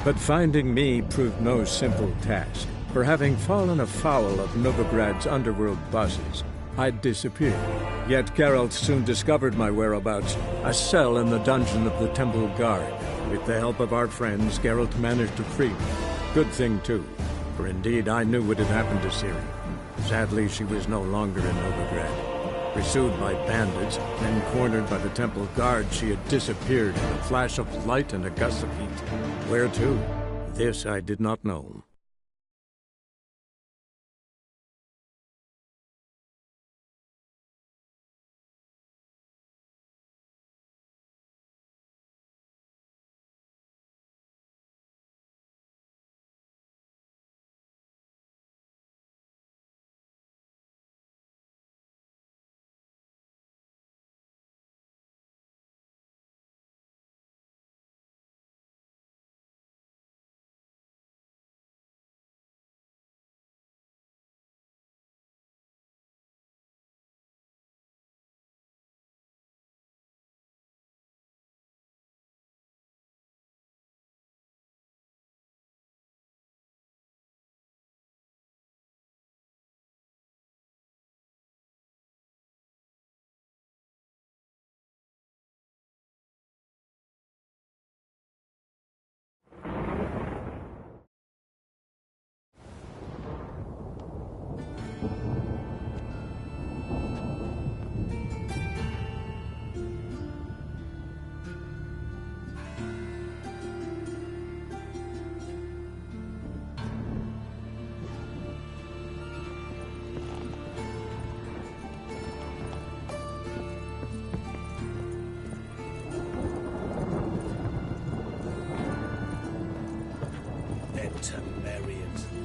But finding me proved no simple task, for having fallen afoul of Novigrad's underworld bosses, I'd disappeared. Yet Geralt soon discovered my whereabouts, a cell in the dungeon of the Temple Guard. With the help of our friends, Geralt managed to free me. Good thing too, for indeed I knew what had happened to Ciri. Sadly, she was no longer in Novigrad. Pursued by bandits, then cornered by the Temple Guard, she had disappeared in a flash of light and a gust of heat. Where to? This I did not know.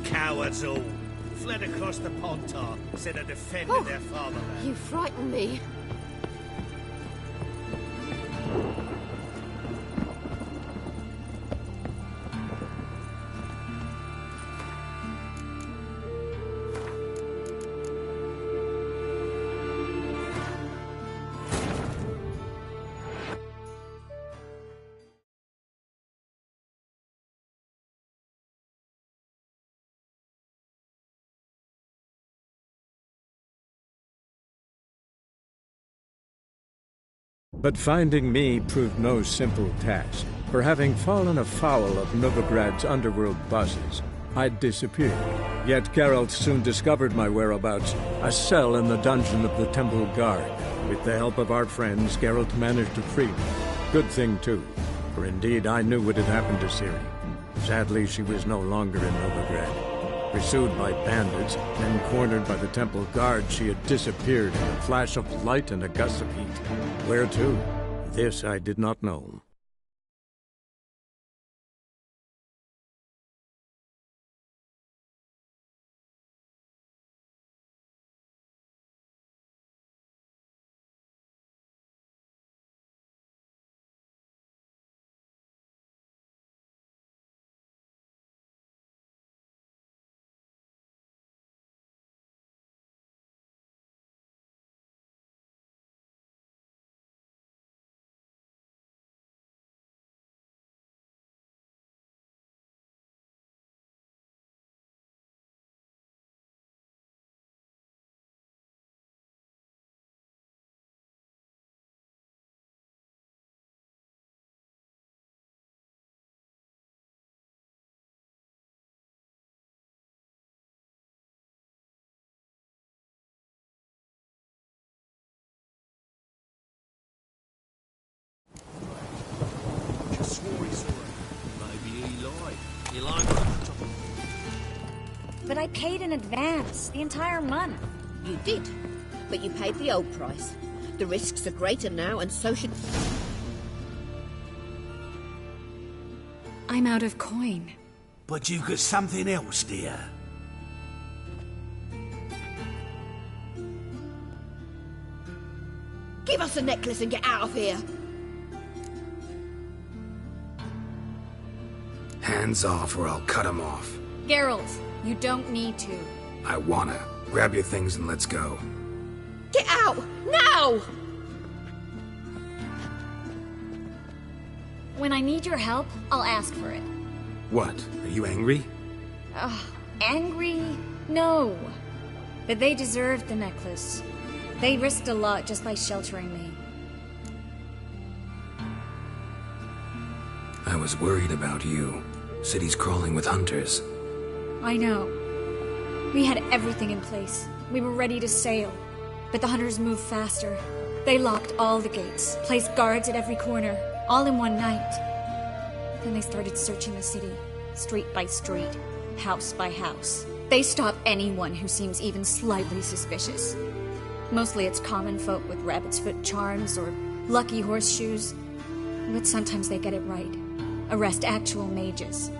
Cowards all. Fled across the Pontar, said I defended their fatherland. You frighten me. But finding me proved no simple task, for having fallen afoul of Novigrad's underworld bosses, I'd disappeared. Yet Geralt soon discovered my whereabouts, a cell in the dungeon of the Temple Guard. With the help of our friends, Geralt managed to free me. Good thing too, for indeed I knew what had happened to Ciri. Sadly, she was no longer in Novigrad. Pursued by bandits, then cornered by the Temple Guard, she had disappeared in a flash of light and a gust of heat. Where to? This I did not know. But I paid in advance, the entire month. You did, but you paid the old price. The risks are greater now, and so should... I'm out of coin. But you've got something else, dear. Give us the necklace and get out of here! Hands off or I'll cut them off. Geralt, you don't need to. I wanna. Grab your things and let's go. Get out! Now! When I need your help, I'll ask for it. What? Are you angry? Angry? No. But they deserved the necklace. They risked a lot just by sheltering me. I was worried about you. City's crawling with hunters. I know. We had everything in place. We were ready to sail. But the hunters moved faster. They locked all the gates, placed guards at every corner, all in one night. Then they started searching the city, street by street, house by house. They stop anyone who seems even slightly suspicious. Mostly it's common folk with rabbit's foot charms or lucky horseshoes. But sometimes they get it right. Arrest actual mages.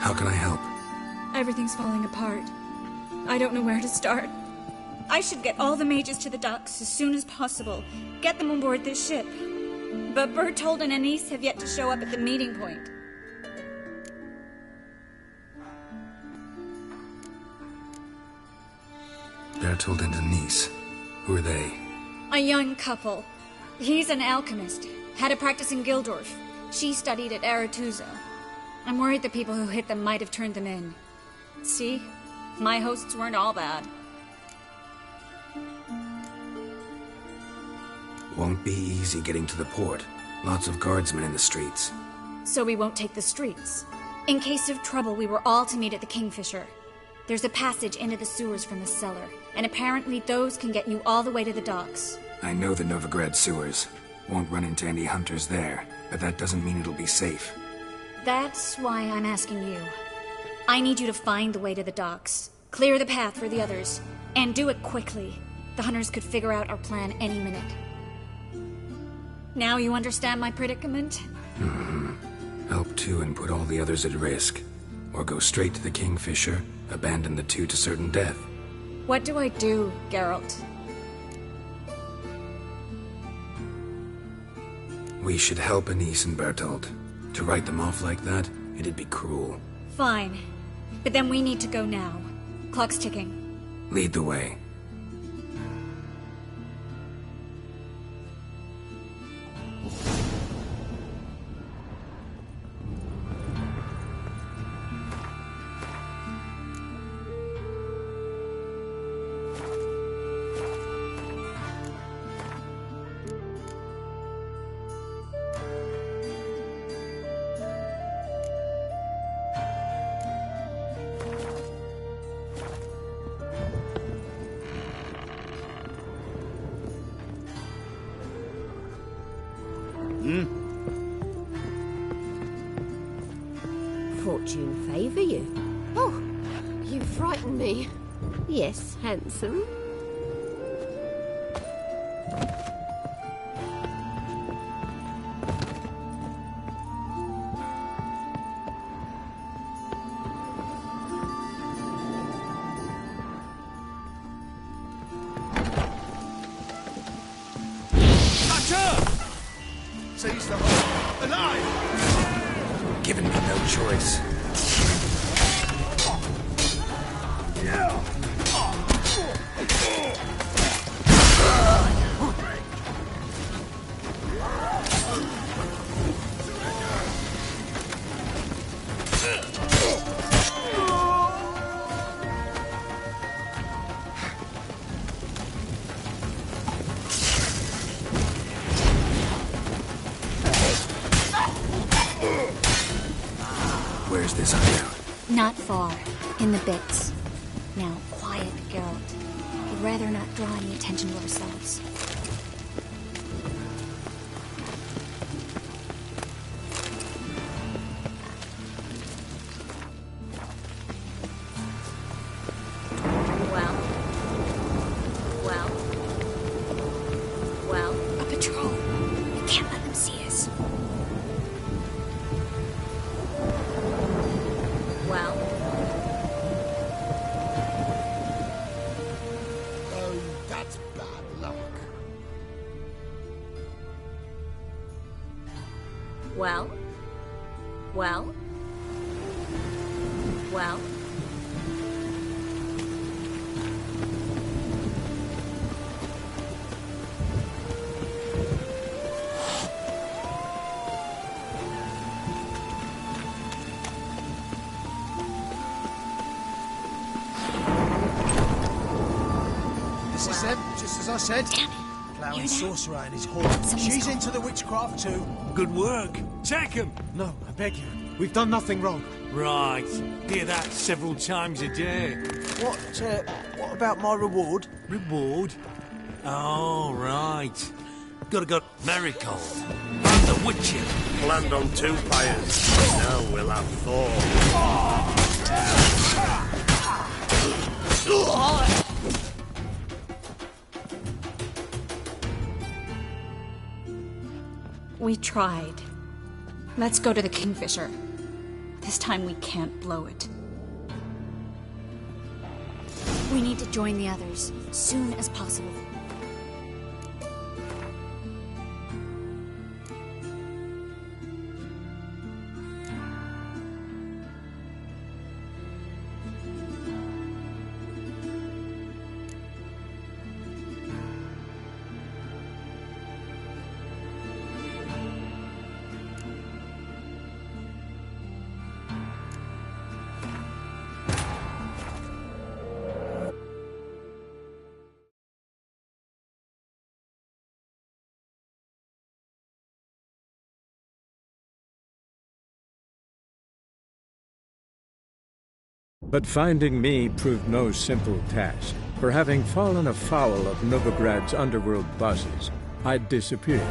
How can I help? Everything's falling apart. I don't know where to start. I should get all the mages to the docks as soon as possible. Get them aboard this ship. But Bertold and Anise have yet to show up at the meeting point. Bertold and Denise. Who are they? A young couple. He's an alchemist. Had a practice in Gildorf. She studied at Aretusa. I'm worried the people who hit them might have turned them in. See? My hosts weren't all bad. Won't be easy getting to the port. Lots of guardsmen in the streets. So we won't take the streets. In case of trouble, we were all to meet at the Kingfisher. There's a passage into the sewers from the cellar, and apparently those can get you all the way to the docks. I know the Novigrad sewers. Won't run into any hunters there, but that doesn't mean it'll be safe. That's why I'm asking you. I need you to find the way to the docks, clear the path for the others, and do it quickly. The hunters could figure out our plan any minute. Now you understand my predicament? Help too and put all the others at risk. Or go straight to the Kingfisher, abandon the two to certain death. What do I do, Geralt? We should help Anise and Bertold. To write them off like that, it'd be cruel. Fine. But then we need to go now. Clock's ticking. Lead the way. Fortune favour you. Oh, you frighten me. Yes, handsome. Seize the hole. Alive! Given me no choice. Where's this hideout? Not far. In the bits. Now, quiet, Geralt. I'd rather not draw any attention to ourselves. Well, a patrol. We can't let them see us. Oh, that's bad luck. Well? Well? This is them, just as I said. Damn it. Plowing sorcerer and his horde. She's into the witchcraft too. Good work. Take him. No, I beg you. We've done nothing wrong. Right. Hear that several times a day. What about my reward? Reward? Oh, right. Gotta go Marigold. I'm the Witcher. Planned on 2 pyres. Now we'll have 4. We tried. Let's go to the Kingfisher. This time we can't blow it. We need to join the others, soon as possible. But finding me proved no simple task, for having fallen afoul of Novigrad's underworld bosses, I'd disappeared.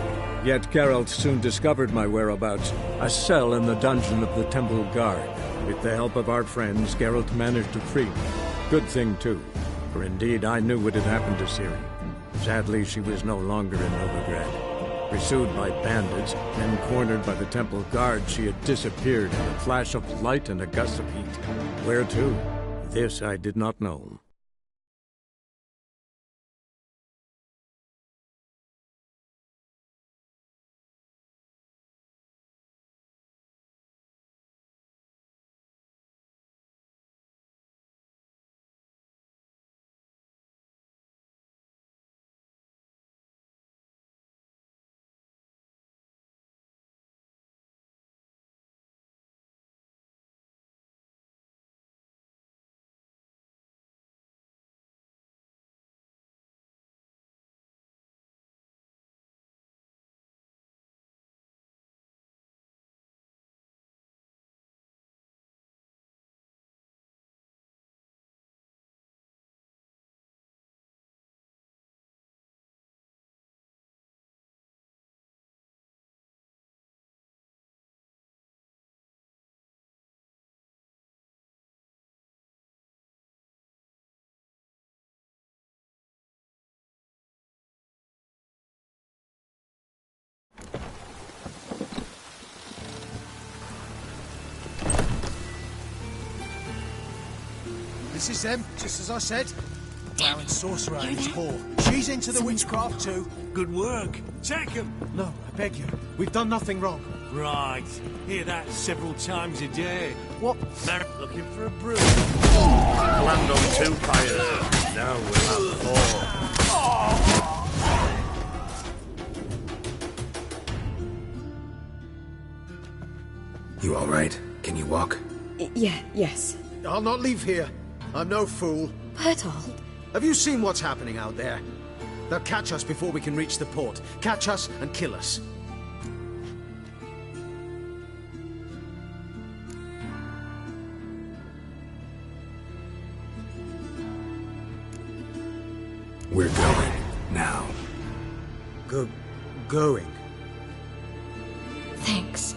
Yet Geralt soon discovered my whereabouts, a cell in the dungeon of the Temple Guard. With the help of our friends, Geralt managed to free me. Good thing, too, for indeed I knew what had happened to Ciri. Sadly, she was no longer in Novigrad. Pursued by bandits, then cornered by the Temple Guard, she had disappeared in a flash of light and a gust of heat. Where to? This I did not know. This is them, just as I said. Plowing sorcerer and his Hear horde. She's into the witchcraft too. Good work. Take him. No, I beg you. We've done nothing wrong. Right. Hear that several times a day. What? Looking for a brew. Planned on 2 pyres. Now we'll have 4. You all right? Can you walk? Yes. I'll not leave here. I'm no fool. Bertold. Have you seen what's happening out there? They'll catch us before we can reach the port. Catch us and kill us. We're going. Now. Going? Thanks.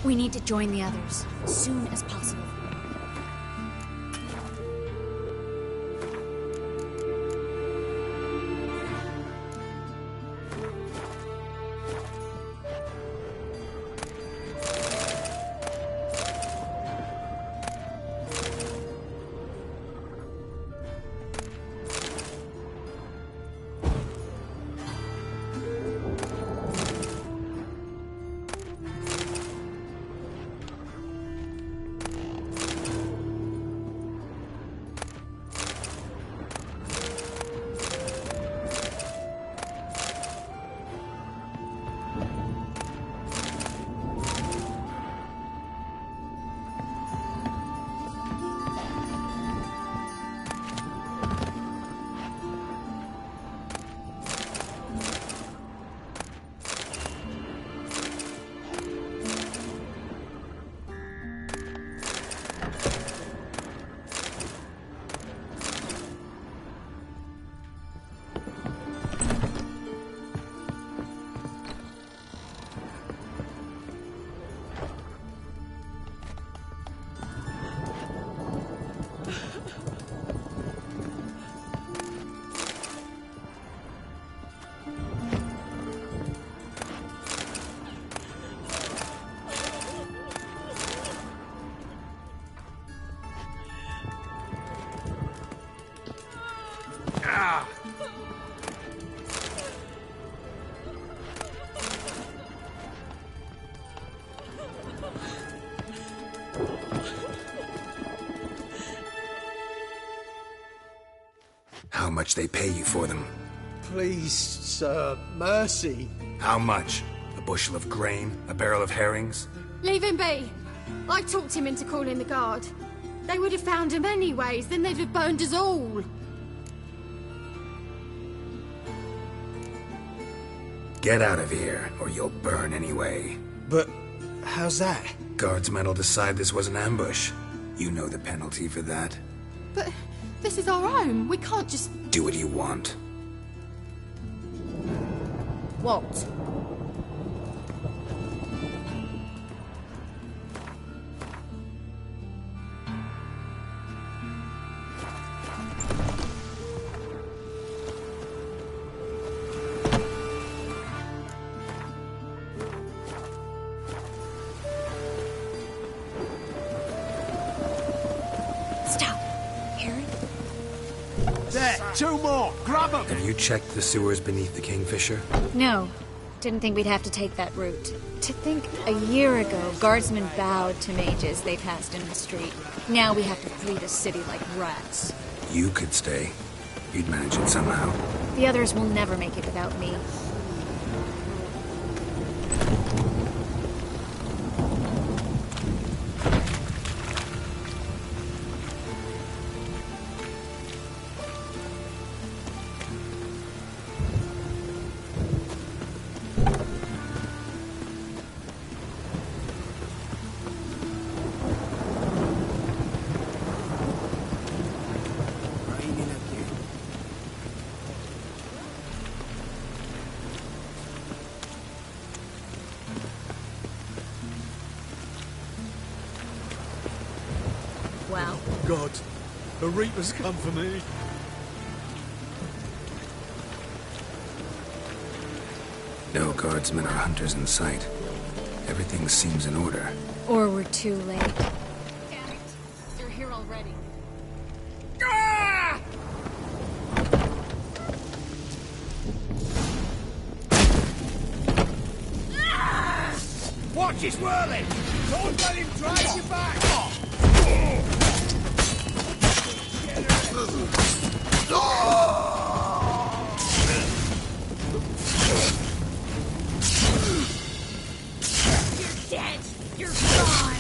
We need to join the others, soon as possible. much they pay you for them. Please, sir, mercy. How much? A bushel of grain? A barrel of herrings? Leave him be. I talked him into calling the guard. They would have found him anyways, then they'd have burned us all. Get out of here, or you'll burn anyway. But how's that? Guardsmen will decide this was an ambush. You know the penalty for that. But this is our home. We can't just... Do what you want. What? Stop. Aaron? There, two more. Grab them. Have you checked the sewers beneath the Kingfisher? No. Didn't think we'd have to take that route. To think a year ago, guardsmen bowed to mages they passed in the street. Now we have to flee the city like rats. You could stay. You'd manage it somehow. The others will never make it without me. Well, God, the Reapers come for me. No guardsmen or hunters in sight. Everything seems in order. Or we're too late. Damn it. They're here already. Watch his whirling! Don't let him drive you back! you're dead. You're gone.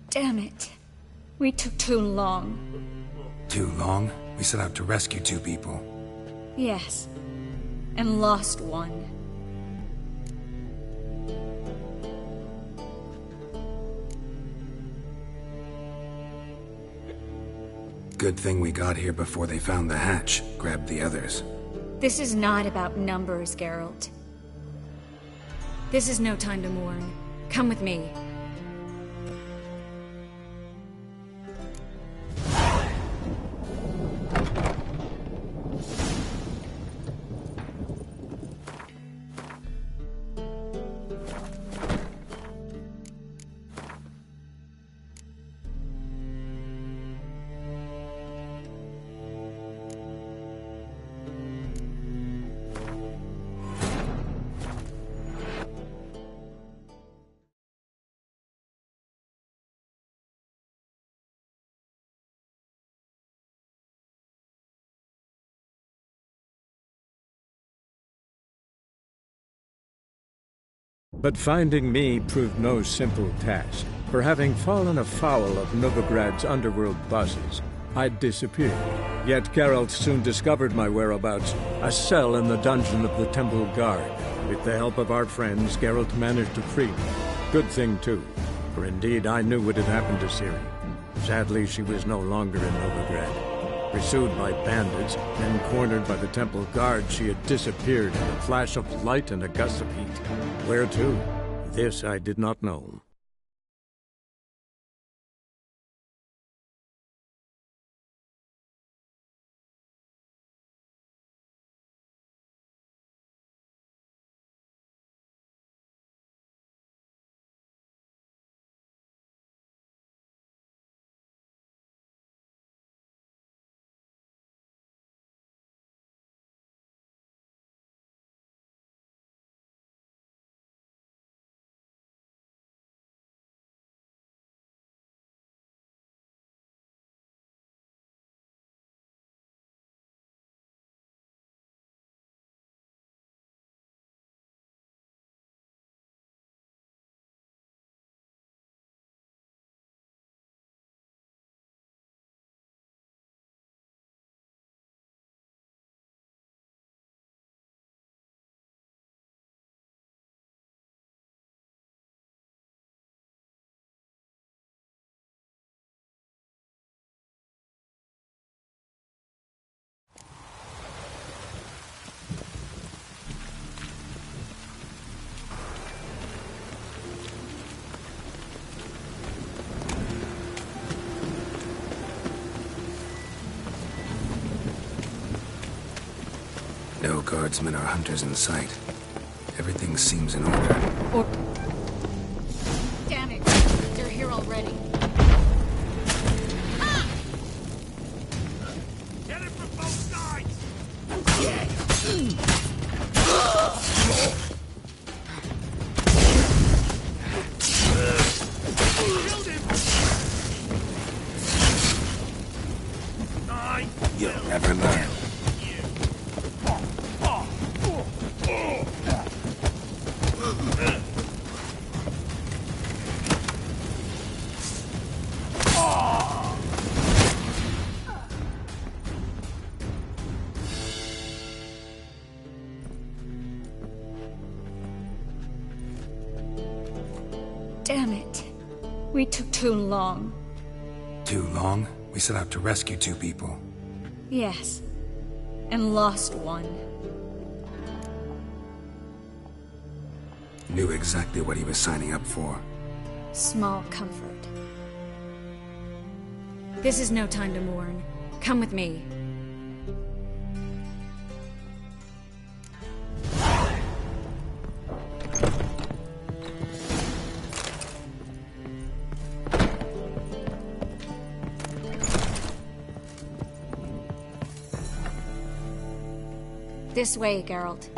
Damn it. We took too long. Too long? We set out to rescue two people. Yes. And lost one. Good thing we got here before they found the hatch, grabbed the others. This is not about numbers, Geralt. This is no time to mourn. Come with me. But finding me proved no simple task, for having fallen afoul of Novigrad's underworld bosses, I'd disappeared. Yet Geralt soon discovered my whereabouts, a cell in the dungeon of the Temple Guard. With the help of our friends, Geralt managed to free me. Good thing, too, for indeed I knew what had happened to Ciri. Sadly, she was no longer in Novigrad. Pursued by bandits, then cornered by the Temple Guard, she had disappeared in a flash of light and a gust of heat. Where to? This I did not know. guardsmen or hunters in sight. Everything seems in order. Damn it! They're here already. Get it from both sides! Killed him! You'll never learn. Damn it. We took too long. Too long? We set out to rescue 2 people. Yes. And lost one. Knew exactly what he was signing up for. Small comfort. This is no time to mourn. Come with me. This way, Geralt.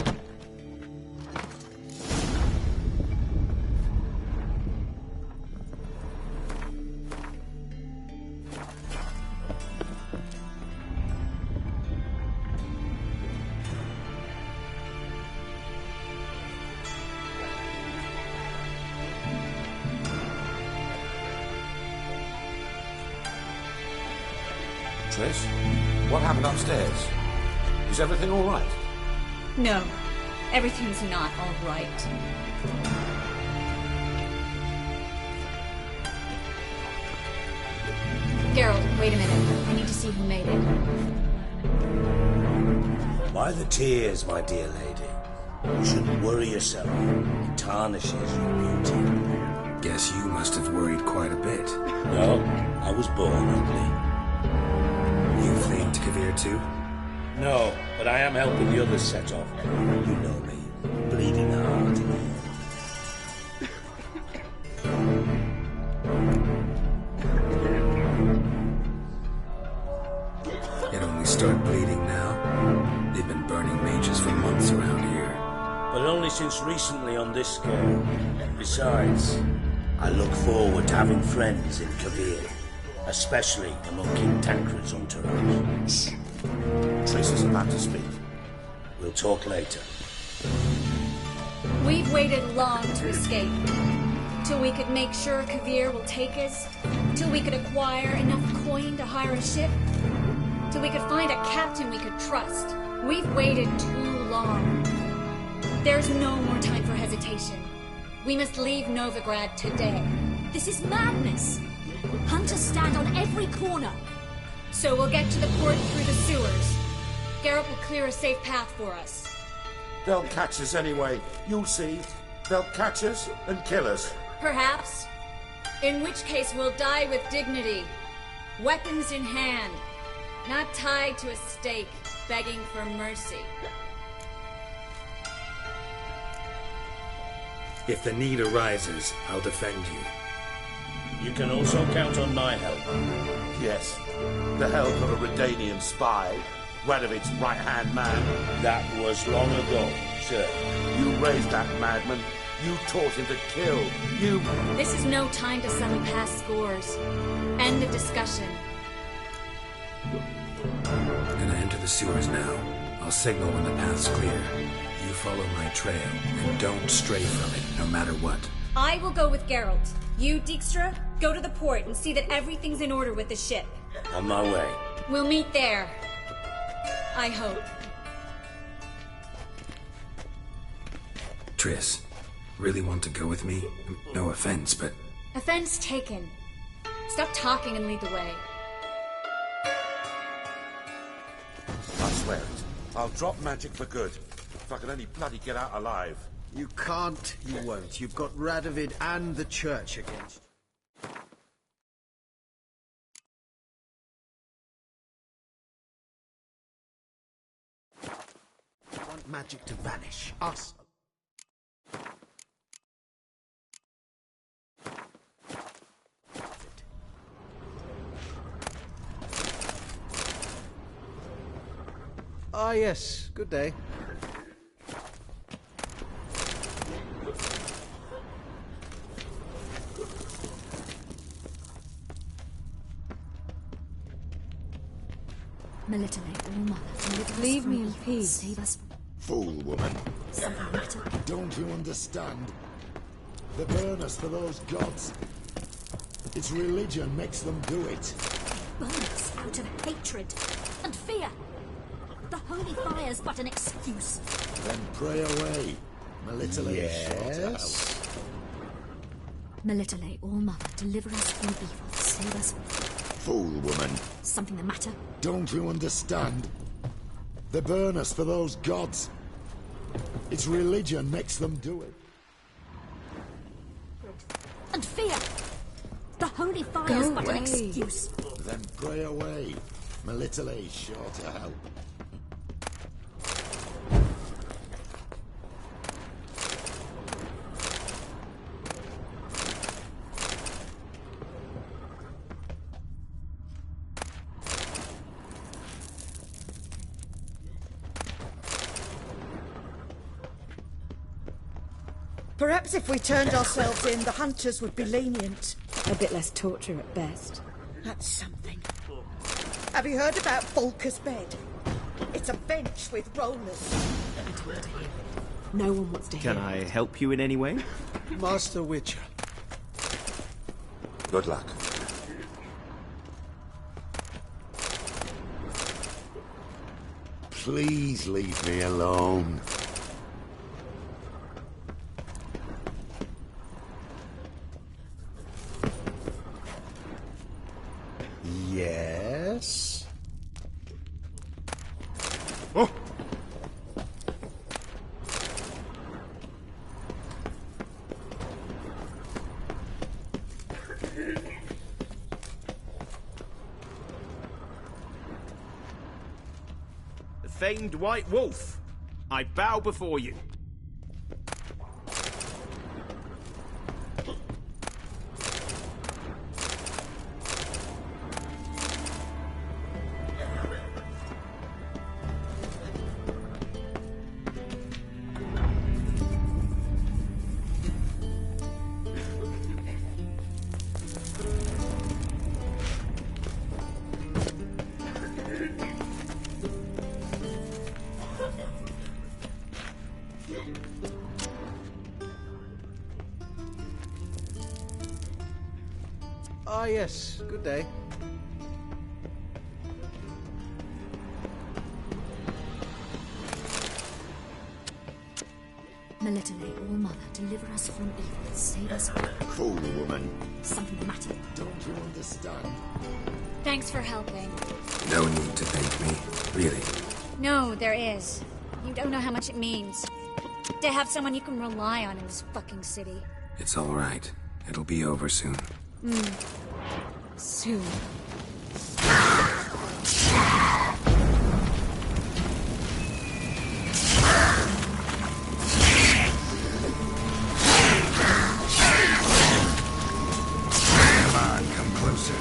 Triss, what happened upstairs? Is everything all right? No, everything's not all right. Geralt, wait a minute. I need to see who made it. Why the tears, my dear lady? You shouldn't worry yourself. It tarnishes your beauty. Guess you must have worried quite a bit. No, I was born ugly. You fleeing to Kavir too? No, but I am helping the others set off. You know me, bleeding heart. It only start bleeding now? They've been burning mages for months around here. But only since recently on this scale. Besides, I look forward to having friends in Kavir, especially among King Tancred's entourage. Triss is about to speak. We'll talk later. We've waited long to escape. Till we could make sure Kavir will take us. Till we could acquire enough coin to hire a ship. Till we could find a captain we could trust. We've waited too long. There's no more time for hesitation. We must leave Novigrad today. This is madness. Hunters stand on every corner. So we'll get to the port through the sewers. Geralt will clear a safe path for us. They'll catch us anyway. You'll see. They'll catch us and kill us. Perhaps. In which case we'll die with dignity. Weapons in hand. Not tied to a stake, begging for mercy. If the need arises, I'll defend you. You can also count on my help. Yes, the help of a Redanian spy, Radovid's right-hand man. That was long ago, sir. You raised that madman. You taught him to kill. You... This is no time to settle past scores. End of discussion. Gonna enter the sewers now. I'll signal when the path's clear. You follow my trail, and don't stray from it, no matter what. I will go with Geralt. You, Dijkstra, go to the port and see that everything's in order with the ship. On my way. We'll meet there. I hope. Triss, really want to go with me? No offense, but... Offense taken. Stop talking and lead the way. I swear it. I'll drop magic for good. If I can only bloody get out alive. You can't, you won't. You've got Radovid and the church against you. magic to vanish. Us. Ah, yes. Good day. Melitele, all mother, Leave me in peace. Save us. Fool woman. Something matter. Don't you understand? They burn us for those gods. It's religion makes them do it. Burn us out of hatred and fear. The holy fire's but an excuse. Then pray away. Melitele is sure to help. Melitele, all mother, deliver us from evil. Save us. Fool woman. Something the matter? Don't you understand? They burn us for those gods. It's religion makes them do it. And fear. The holy fire's Go but an away. excuse. Then pray away. Melitele is sure to help. Perhaps if we turned ourselves in, the hunters would be lenient. A bit less torture at best. That's something. Have you heard about Volker's bed? It's a bench with rollers. No one wants to hear. Can I help you in any way? Master Witcher. Good luck. Please leave me alone. Yes? Oh! The famed White Wolf. I bow before you. Ah, yes. Good day. Melitele, all mother, deliver us from evil. Save us. Fool woman. Something the matter? Don't you understand? Thanks for helping. No need to thank me, really. No, there is. You don't know how much it means. To have someone you can rely on in this fucking city. It's all right. It'll be over soon. Soon. Come on, come closer.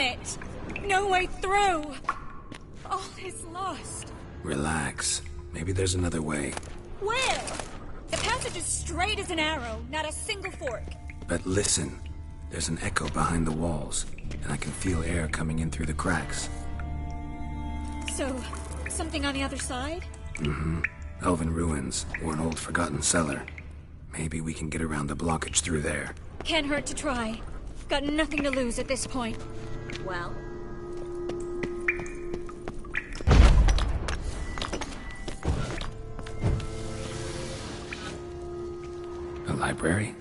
it! No way through! All is lost. Relax. Maybe there's another way. Where? The passage is straight as an arrow, not a single fork. But listen. There's an echo behind the walls, and I can feel air coming in through the cracks. So, something on the other side? Mm-hmm. Elven ruins, or an old forgotten cellar. Maybe we can get around the blockage through there. Can't hurt to try. Got nothing to lose at this point. Well? A library?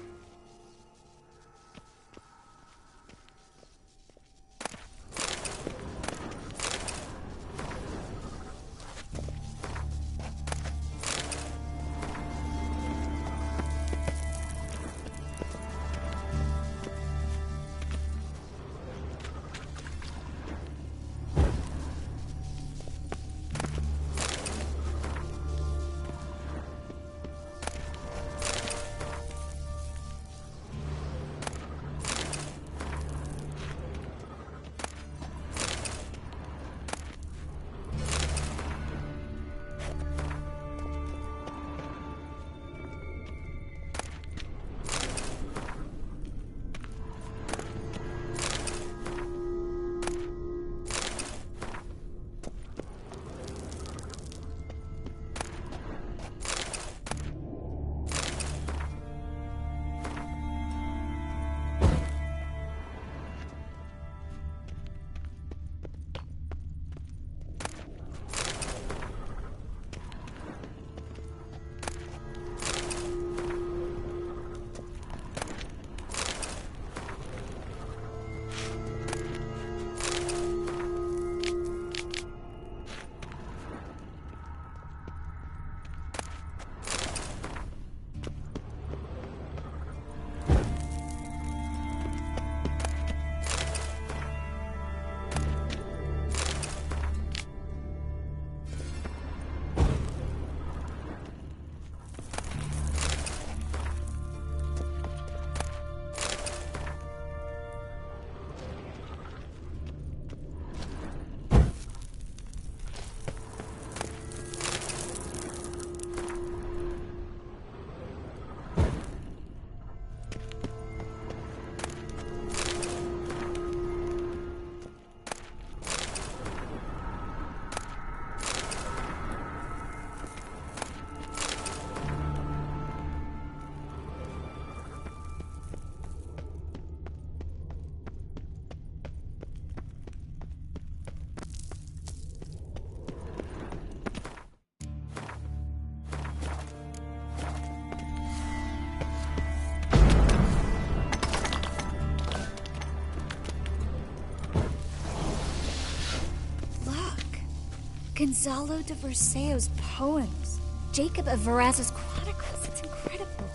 Gonzalo de Verseo's poems. Jacob of Varaz's chronicles. It's incredible.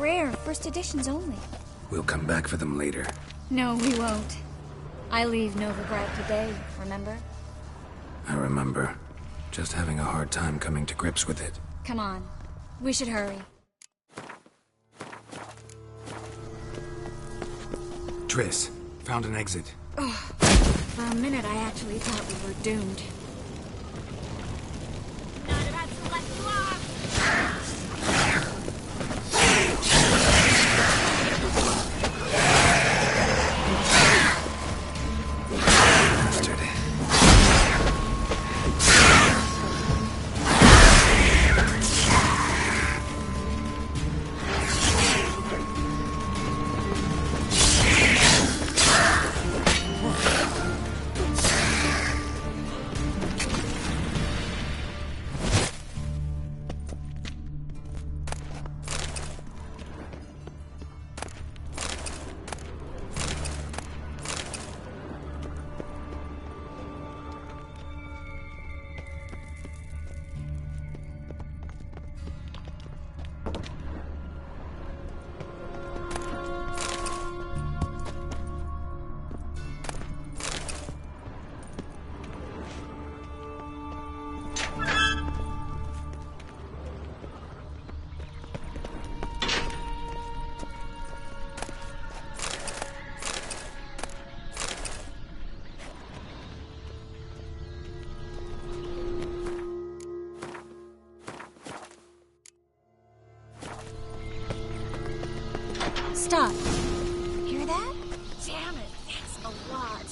Rare, first editions only. We'll come back for them later. No, we won't. I leave Novigrad today, remember? I remember. Just having a hard time coming to grips with it. Come on. We should hurry. Triss, found an exit. Oh, for a minute I actually thought we were doomed. stop. Hear that? Damn it, that's a lot.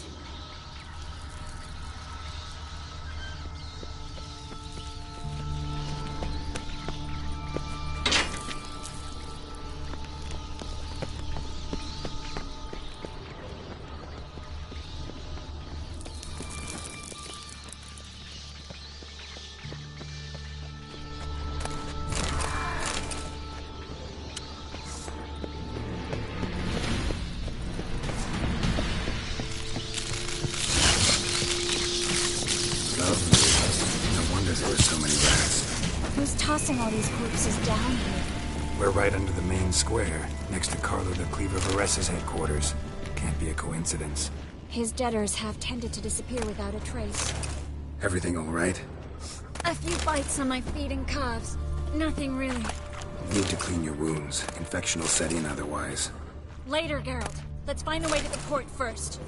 Tossing all these corpses down here. We're right under the main square, next to Carlo the Cleaver Vares's headquarters. Can't be a coincidence. His debtors have tended to disappear without a trace. Everything all right? A few bites on my feet and calves. Nothing really. Need to clean your wounds. Infection will set in otherwise. Later, Geralt. Let's find a way to the port first.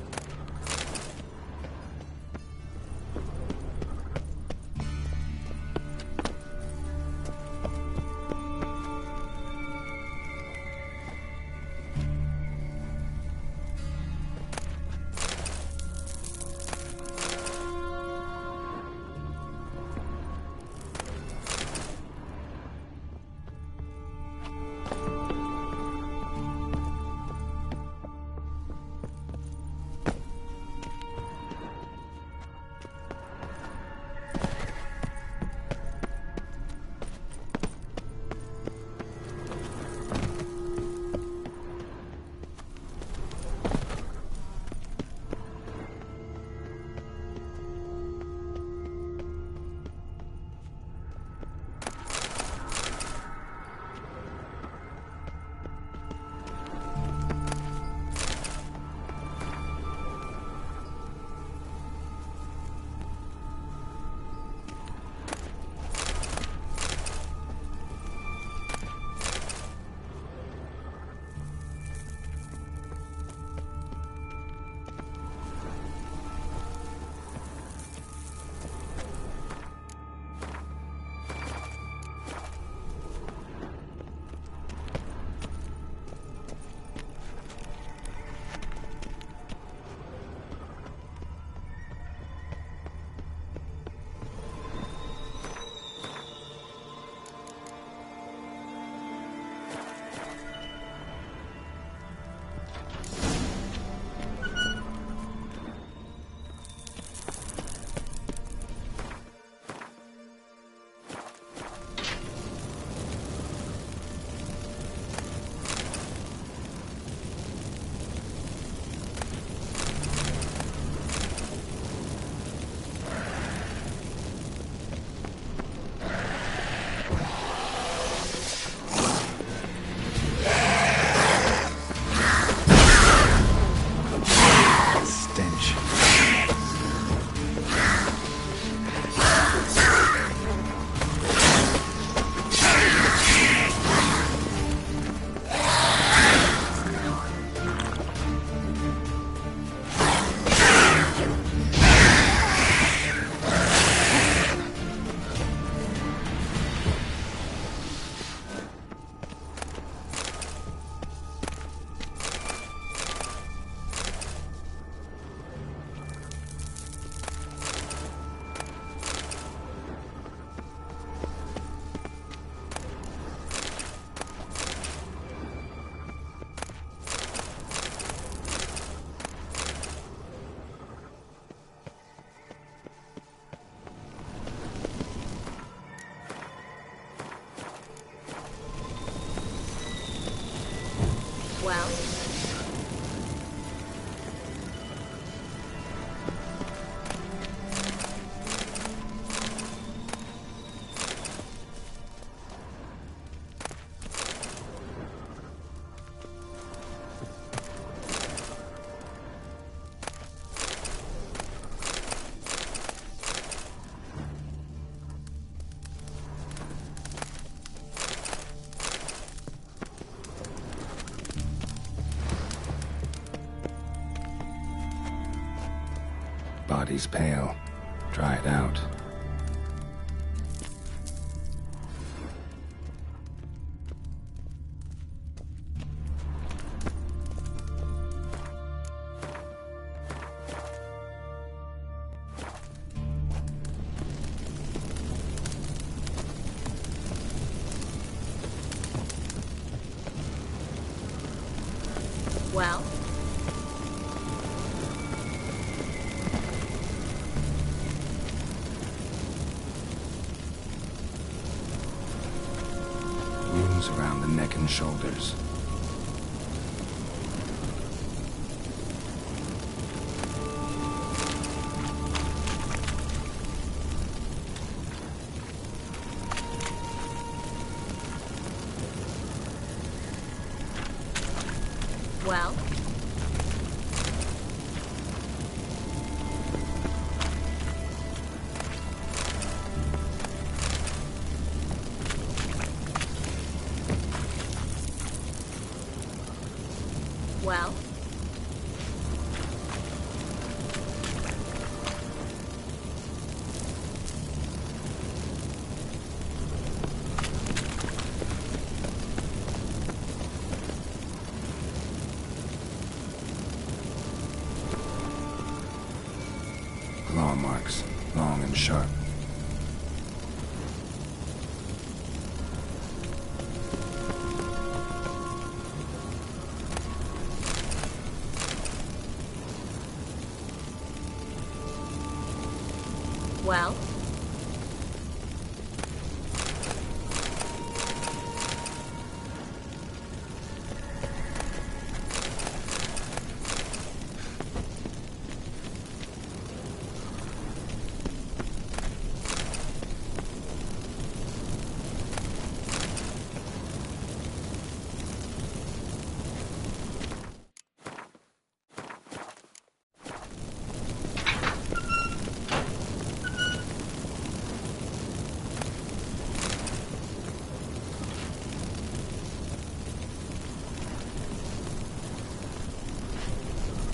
Well? Body's pale, dried out. and shoulders. Well? Well? Claw marks, long and sharp. Well?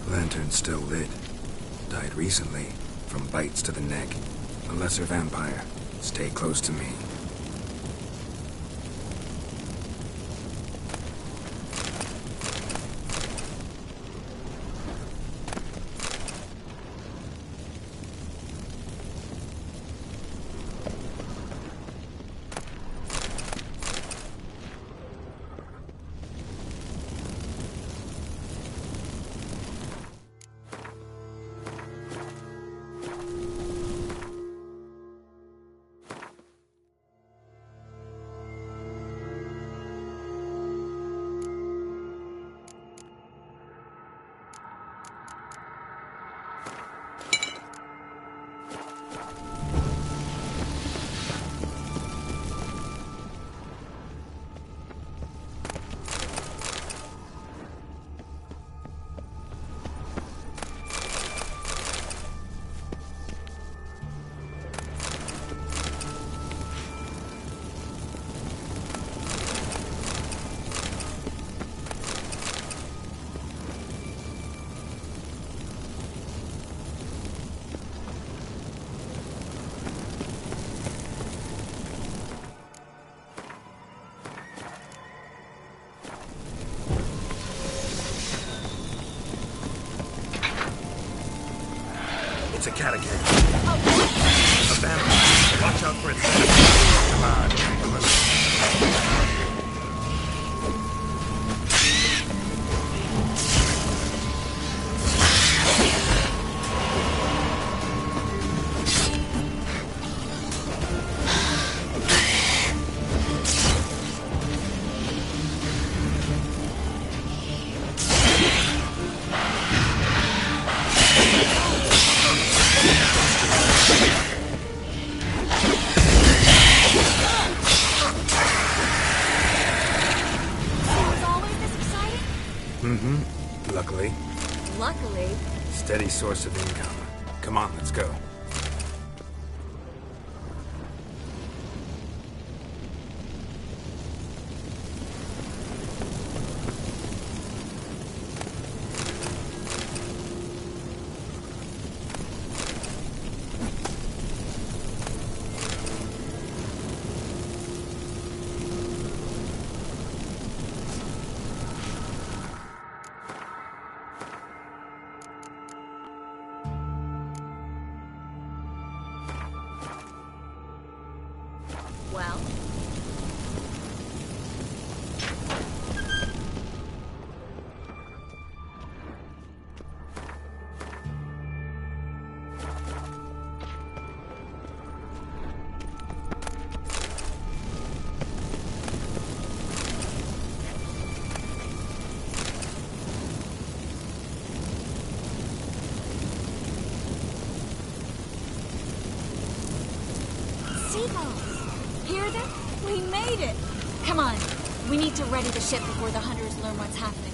Lantern's still lit. Died recently, from bites to the neck. A lesser vampire. Stay close to me. It's a catacomb. A vampire. Watch out for its venom. Come on, gentlemen. Luckily. Luckily. Steady source of income. Come on, let's go. Oh, hear that? We made it! Come on, we need to ready the ship before the hunters learn what's happening.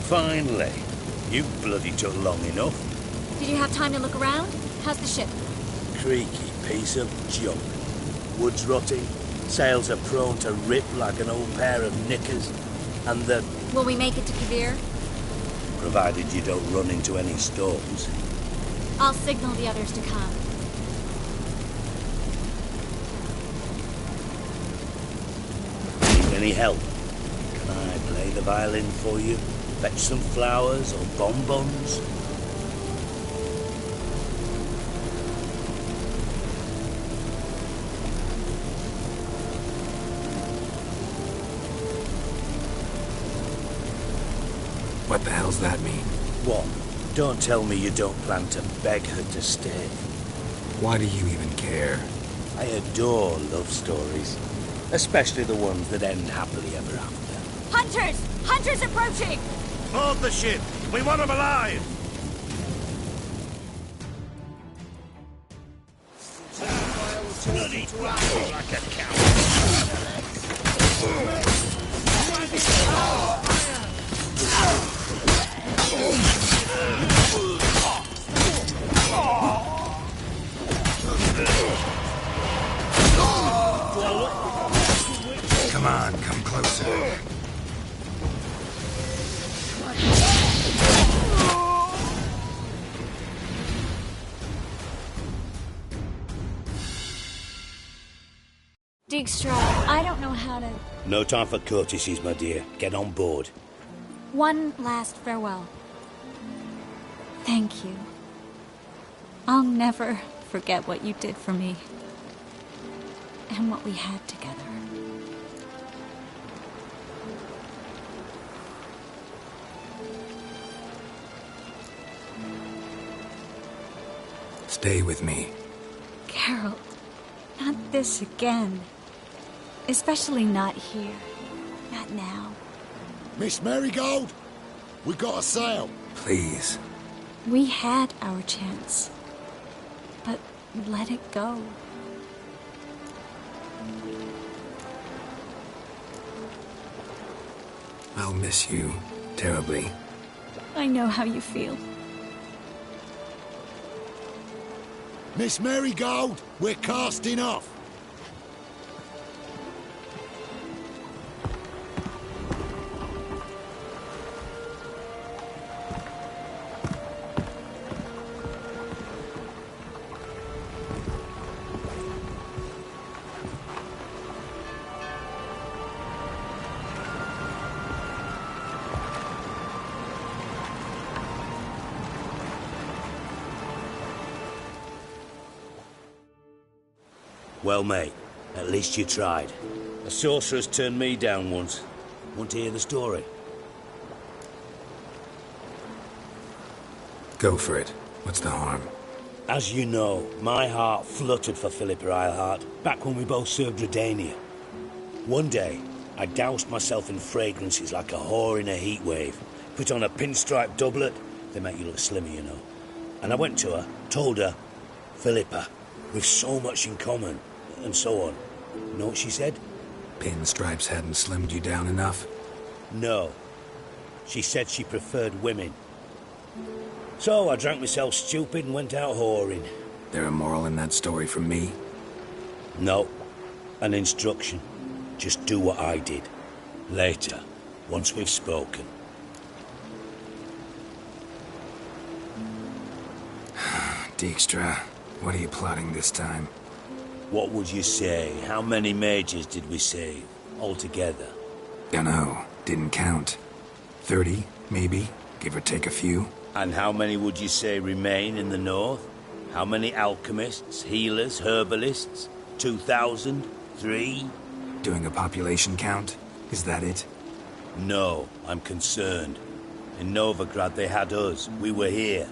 Finally. You bloody took long enough. Did you have time to look around? How's the ship? Creaky piece of junk. Wood's rotting, sails are prone to rip like an old pair of knickers, and the... Will we make it to Kavir? Provided you don't run into any storms. I'll signal the others to come. Need any help? Can I play the violin for you? Fetch some flowers or bonbons? What the hell's that mean? What? Don't tell me you don't plan to beg her to stay. Why do you even care? I adore love stories. Especially the ones that end happily ever after. Hunters! Hunters approaching! Board the ship! We want them alive! Bloody like a cow. Come on, come closer. Dijkstra, I don't know how to... No time for courtesies, my dear. Get on board. One last farewell. Thank you. I'll never forget what you did for me. And what we had together. Stay with me. Carol, not this again. Especially not here. Not now. Miss Marigold, we got a sail. Please. We had our chance. But let it go. I'll miss you terribly. I know how you feel. Miss Marigold, we're casting off. Well, mate, at least you tried. A sorcerer's turned me down once. Want to hear the story? Go for it. What's the harm? As you know, my heart fluttered for Philippa Eilhart back when we both served Redania. One day, I doused myself in fragrances like a whore in a heat wave. Put on a pinstripe doublet. They make you look slimmer, you know. And I went to her, told her, Philippa, we've so much in common, and so on. You know what she said? Pinstripes hadn't slimmed you down enough? No. She said she preferred women. So I drank myself stupid and went out whoring. There a moral in that story from me? No. An instruction. Just do what I did. Later, once we've spoken. Dijkstra, what are you plotting this time? What would you say? How many mages did we save, altogether? Dunno. Didn't count. 30, maybe, give or take a few. And how many would you say remain in the north? How many alchemists, healers, herbalists? 2,000? 3? Doing a population count? Is that it? No, I'm concerned. In Novigrad they had us. We were here.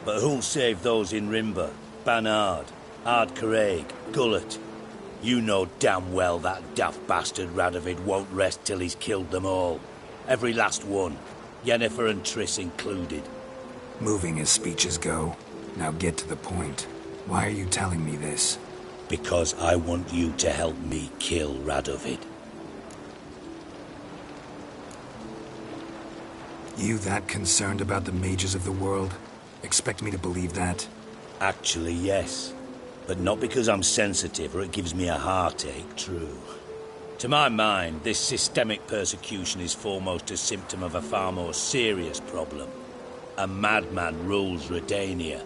But who'll save those in Rimba? Banard, Ardcaraig, Gullet? You know damn well that daft bastard Radovid won't rest till he's killed them all. Every last one. Yennefer and Triss included. Moving as speeches go. Now get to the point. Why are you telling me this? Because I want you to help me kill Radovid. You that concerned about the mages of the world? Expect me to believe that? Actually, yes. But not because I'm sensitive or it gives me a heartache, true. To my mind, this systemic persecution is foremost a symptom of a far more serious problem. A madman rules Redania.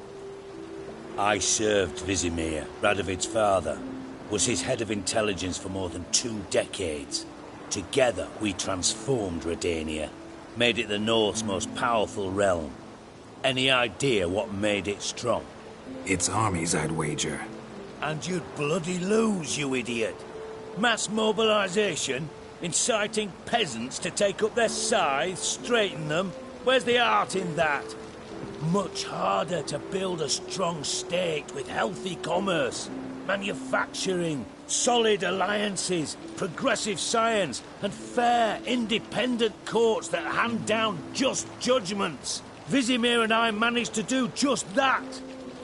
I served Vizimir, Radovid's father, was his head of intelligence for more than 2 decades. Together, we transformed Redania, made it the North's most powerful realm. Any idea what made it strong? Its armies, I'd wager. And you'd bloody lose, you idiot. Mass mobilization, inciting peasants to take up their scythes, straighten them. Where's the art in that? Much harder to build a strong state with healthy commerce, manufacturing, solid alliances, progressive science, and fair, independent courts that hand down just judgments. Vizimir and I managed to do just that,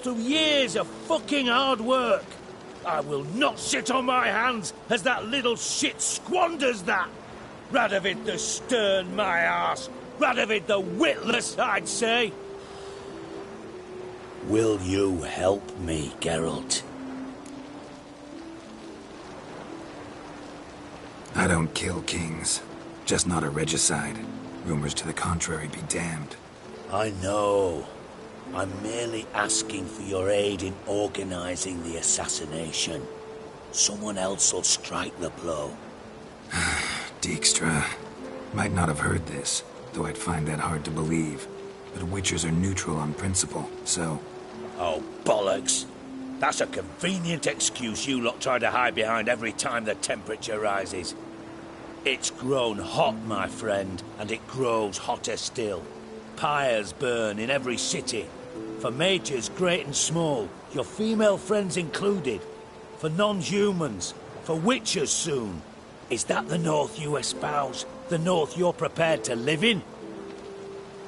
through years of fucking hard work. I will not sit on my hands as that little shit squanders that. Radovid the stern, my arse. Radovid the witless, I'd say. Will you help me, Geralt? I don't kill kings. Just not a regicide. Rumors to the contrary be damned. I know. I'm merely asking for your aid in organizing the assassination. Someone else will strike the blow. Dijkstra. Might not have heard this, though I'd find that hard to believe. But Witchers are neutral on principle, so... Oh, bollocks. That's a convenient excuse you lot try to hide behind every time the temperature rises. It's grown hot, my friend, and it grows hotter still. Pyres burn in every city. For mages great and small, your female friends included. For non-humans, for witchers soon. Is that the North you espouse? The North you're prepared to live in?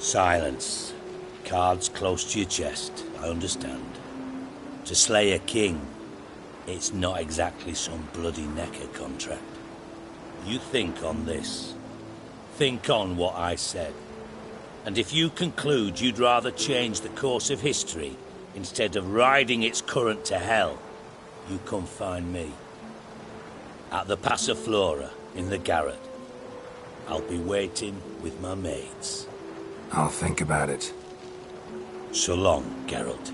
Silence. Cards close to your chest, I understand. To slay a king, it's not exactly some bloody necker contract. You think on this. Think on what I said. And if you conclude you'd rather change the course of history instead of riding its current to hell, you come find me. At the Passiflora, in the garret. I'll be waiting with my mates. I'll think about it. So long, Geralt.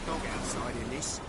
Dog outside in this.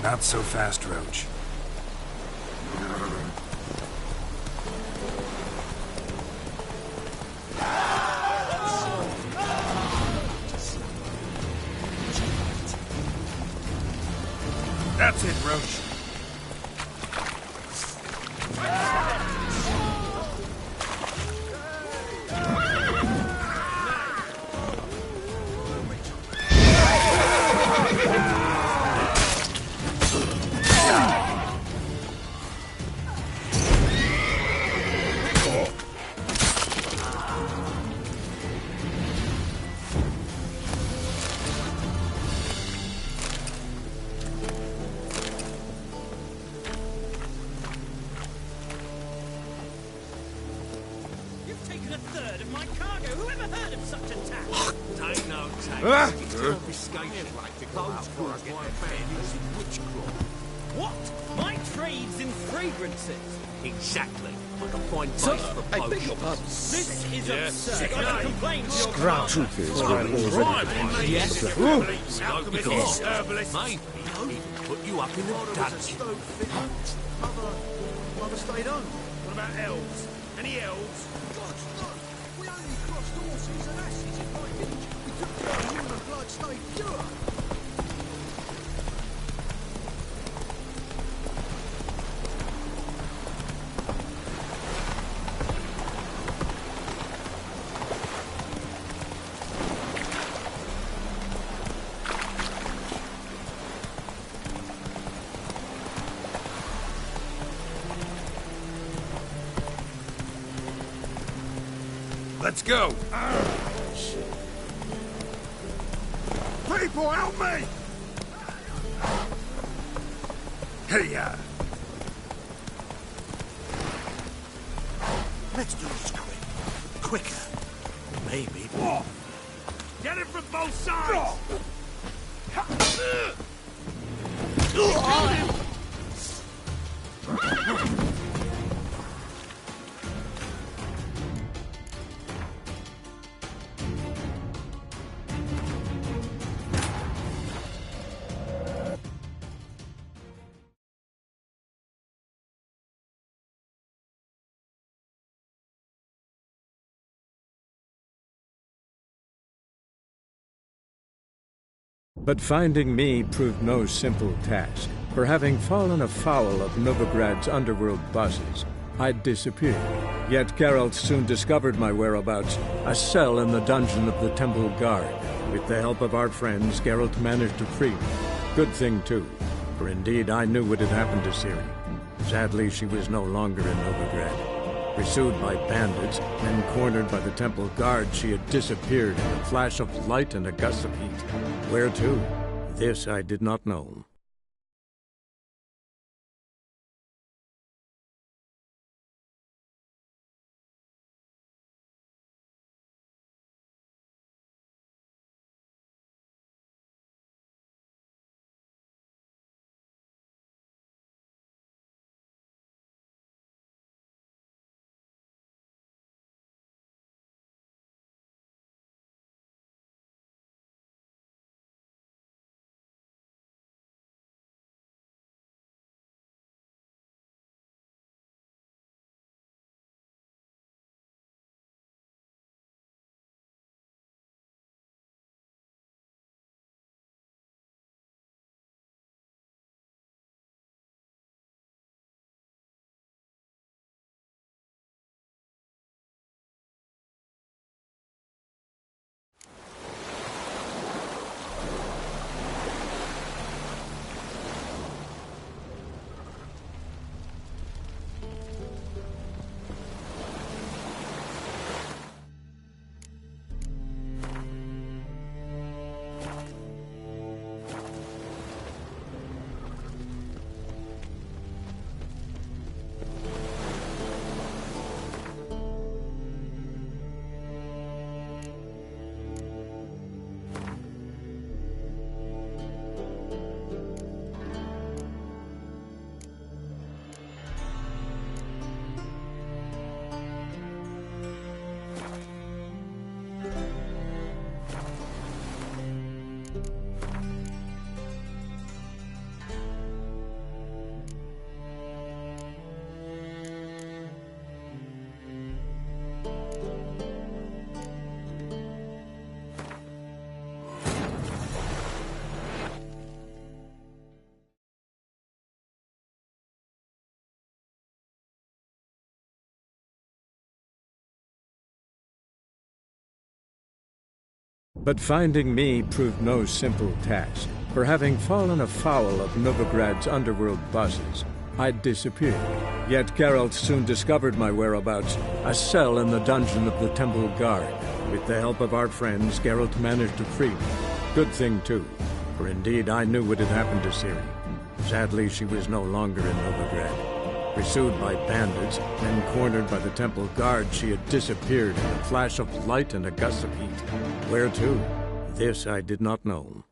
Not so fast, Roach. That's it, Roach. What? My trade's in fragrances. Exactly. Like a fine place for potions. This is absurd. I can complain to your Scrap. Truth is, I already Yes. Herbalist. Maybe even put you up in the dungeon. Mother stayed home. What about elves? Any elves? God, no. We only crossed horses and asses in my village. We took care of you and the blood stayed pure. Let's go. People, help me! Hey, Let's do this quicker. Maybe. Get it from both sides! But finding me proved no simple task, for having fallen afoul of Novigrad's underworld bosses, I'd disappeared. Yet Geralt soon discovered my whereabouts, a cell in the dungeon of the Temple Guard. With the help of our friends, Geralt managed to free me. Good thing, too, for indeed I knew what had happened to Ciri. Sadly, she was no longer in Novigrad. Pursued by bandits, then cornered by the Temple Guard, she had disappeared in a flash of light and a gust of heat. Where to? This I did not know. But finding me proved no simple task, for having fallen afoul of Novigrad's underworld bosses, I'd disappeared. Yet Geralt soon discovered my whereabouts, a cell in the dungeon of the Temple Guard. With the help of our friends, Geralt managed to free me. Good thing, too, for indeed I knew what had happened to Ciri. Sadly, she was no longer in Novigrad. Pursued by bandits, then cornered by the Temple Guard, she had disappeared in a flash of light and a gust of heat. Where to? This I did not know.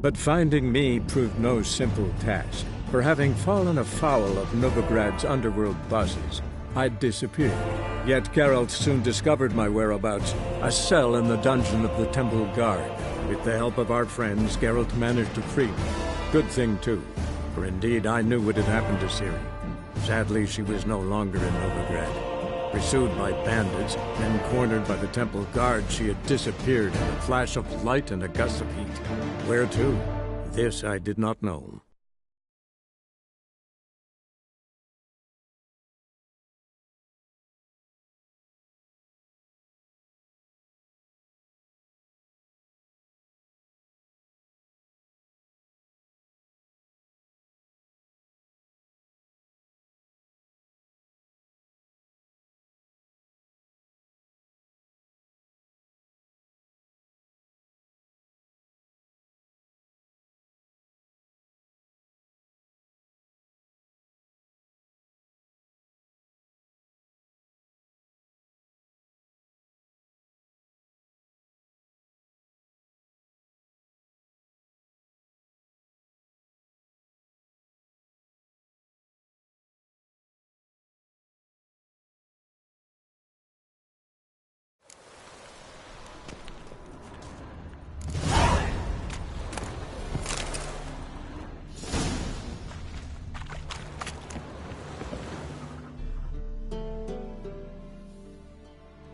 But finding me proved no simple task, for having fallen afoul of Novigrad's underworld bosses, I'd disappeared. Yet Geralt soon discovered my whereabouts, a cell in the dungeon of the Temple Guard. With the help of our friends, Geralt managed to free me. Good thing, too, for indeed I knew what had happened to Ciri. Sadly, she was no longer in Novigrad. Pursued by bandits, then cornered by the Temple Guard, she had disappeared in a flash of light and a gust of heat. Where to? This I did not know.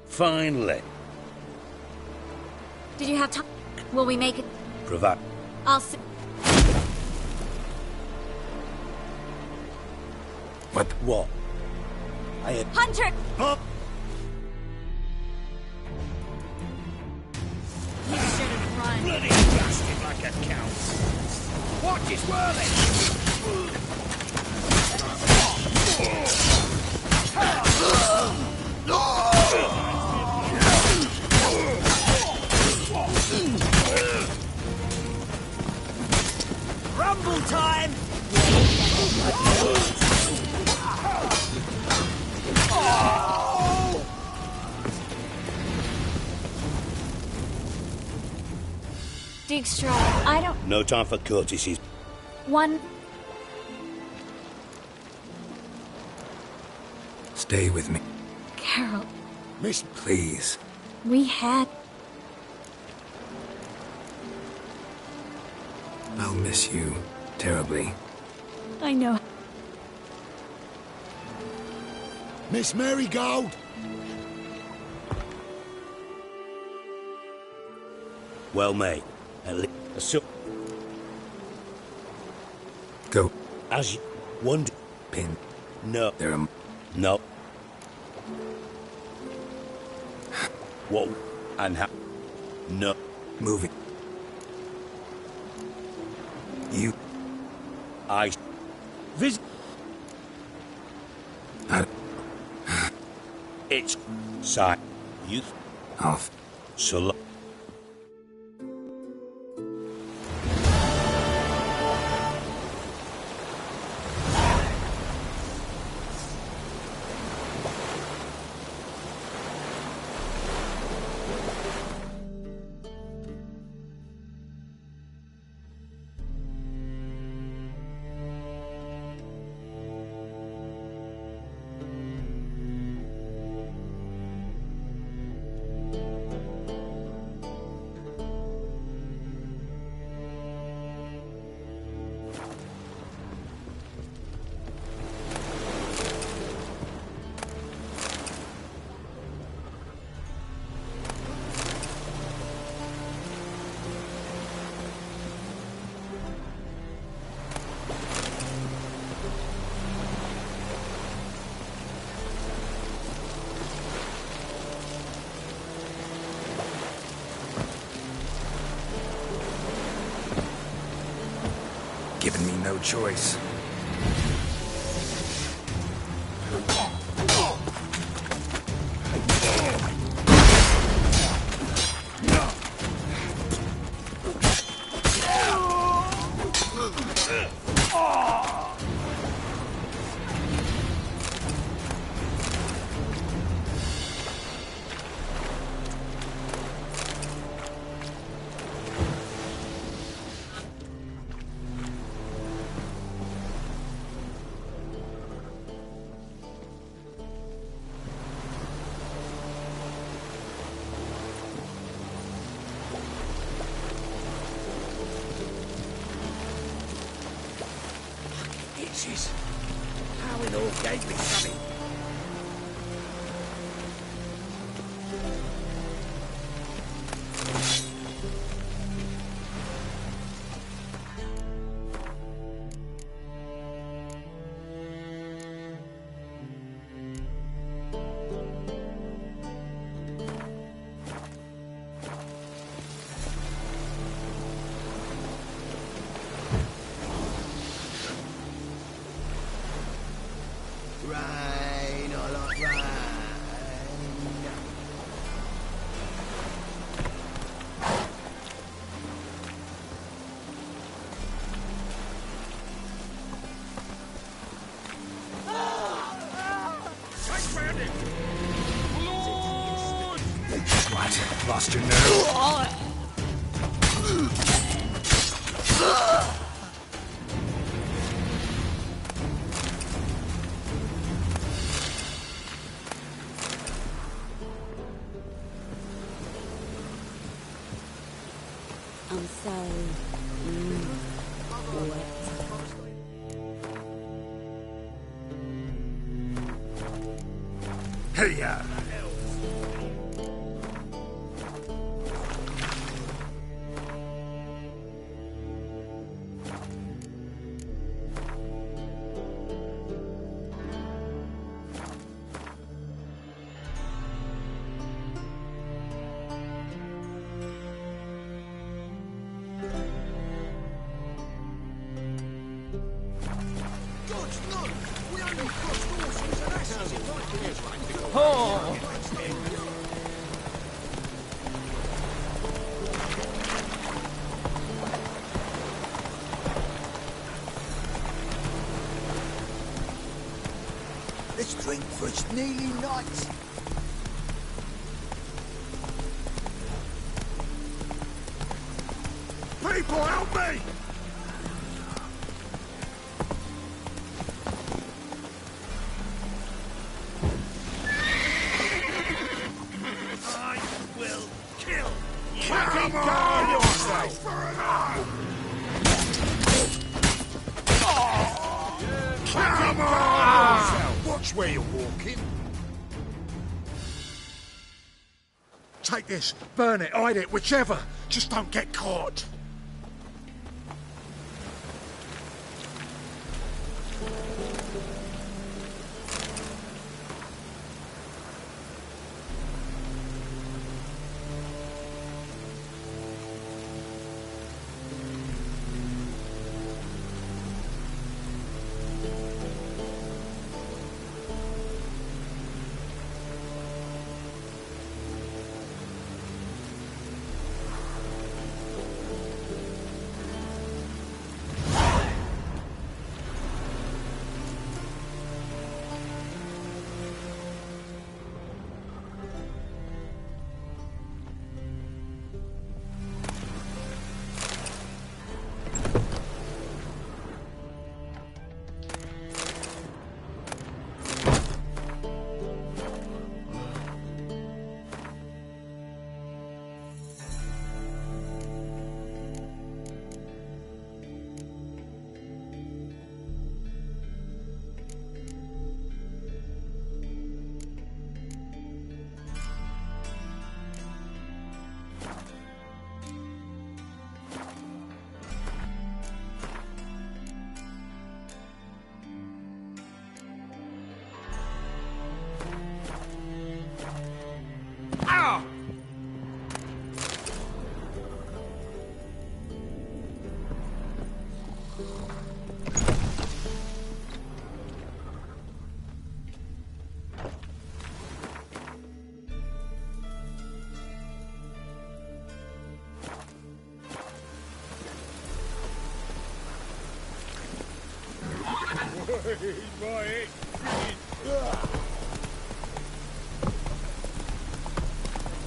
Finally. Did you have time? Will we make it? Provide. I'll see. What? I had... Hunter! Huh? You should have run. Bloody blasted like a cow. Watch his Rumble time! Dijkstra, I don't... No time for courtesies. One... Stay with me. Carol. Miss... Please. We had... I'll miss you terribly. I know. Miss Marigold! Well, mate, at least... Go. As you... One... Pin. No. There are... No. What? And how? No. Moving. You... I... Visit... It's... Side. You... Off. So... Giving me no choice. Itches. How in all gave me something? Rain, I like rain. What? Lost your nerve? I'm so wet. Hey-ya! Gods, no! We only crossed horses and asses. Oh! Let's drink for it's nearly night. People, help me! I will kill you. Fucking guard yourself! Come on! Watch where you're walking. Take this, burn it, hide it, whichever. Just don't get caught.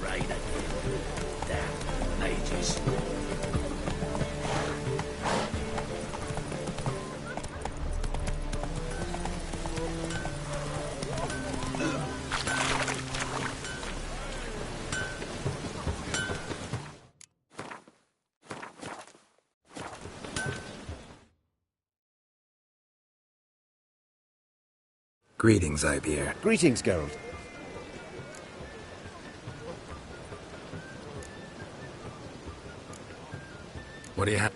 Rain again. Damn, mages. Greetings, Ibeer. Greetings, Geralt. What do you have?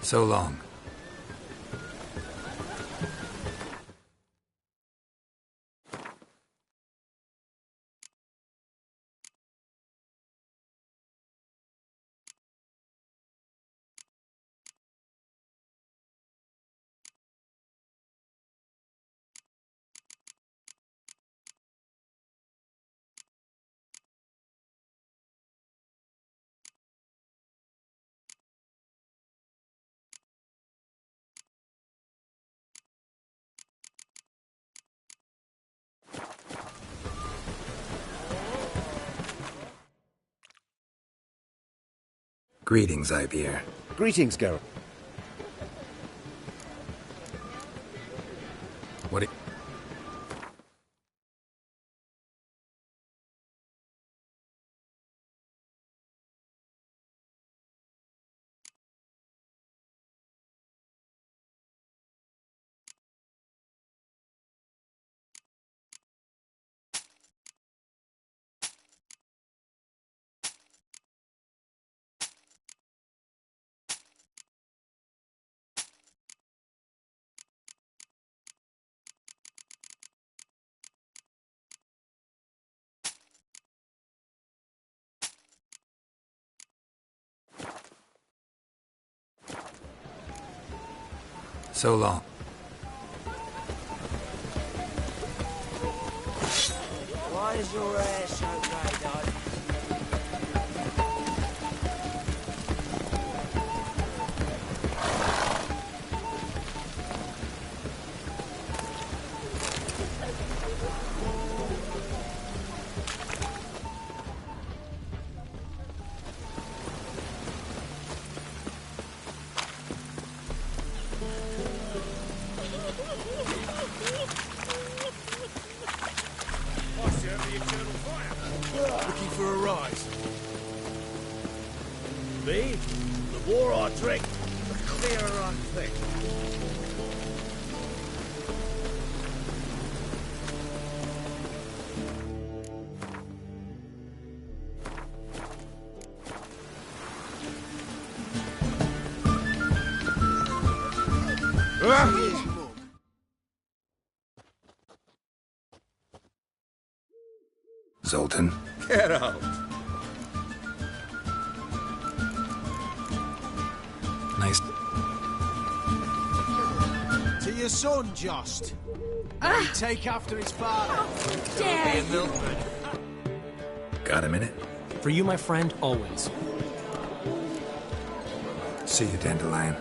So long. Greetings, Ibeer. Greetings, Geralt. What? So long. Why is your hair so grey, darling? Looking for a rise. Me? The more I drink, the clearer I think. Zoltan. Get out. Nice. To your son, Jost. Let me take after his father. dare Be a milkman. Got a minute? For you, my friend, always. See you, Dandelion.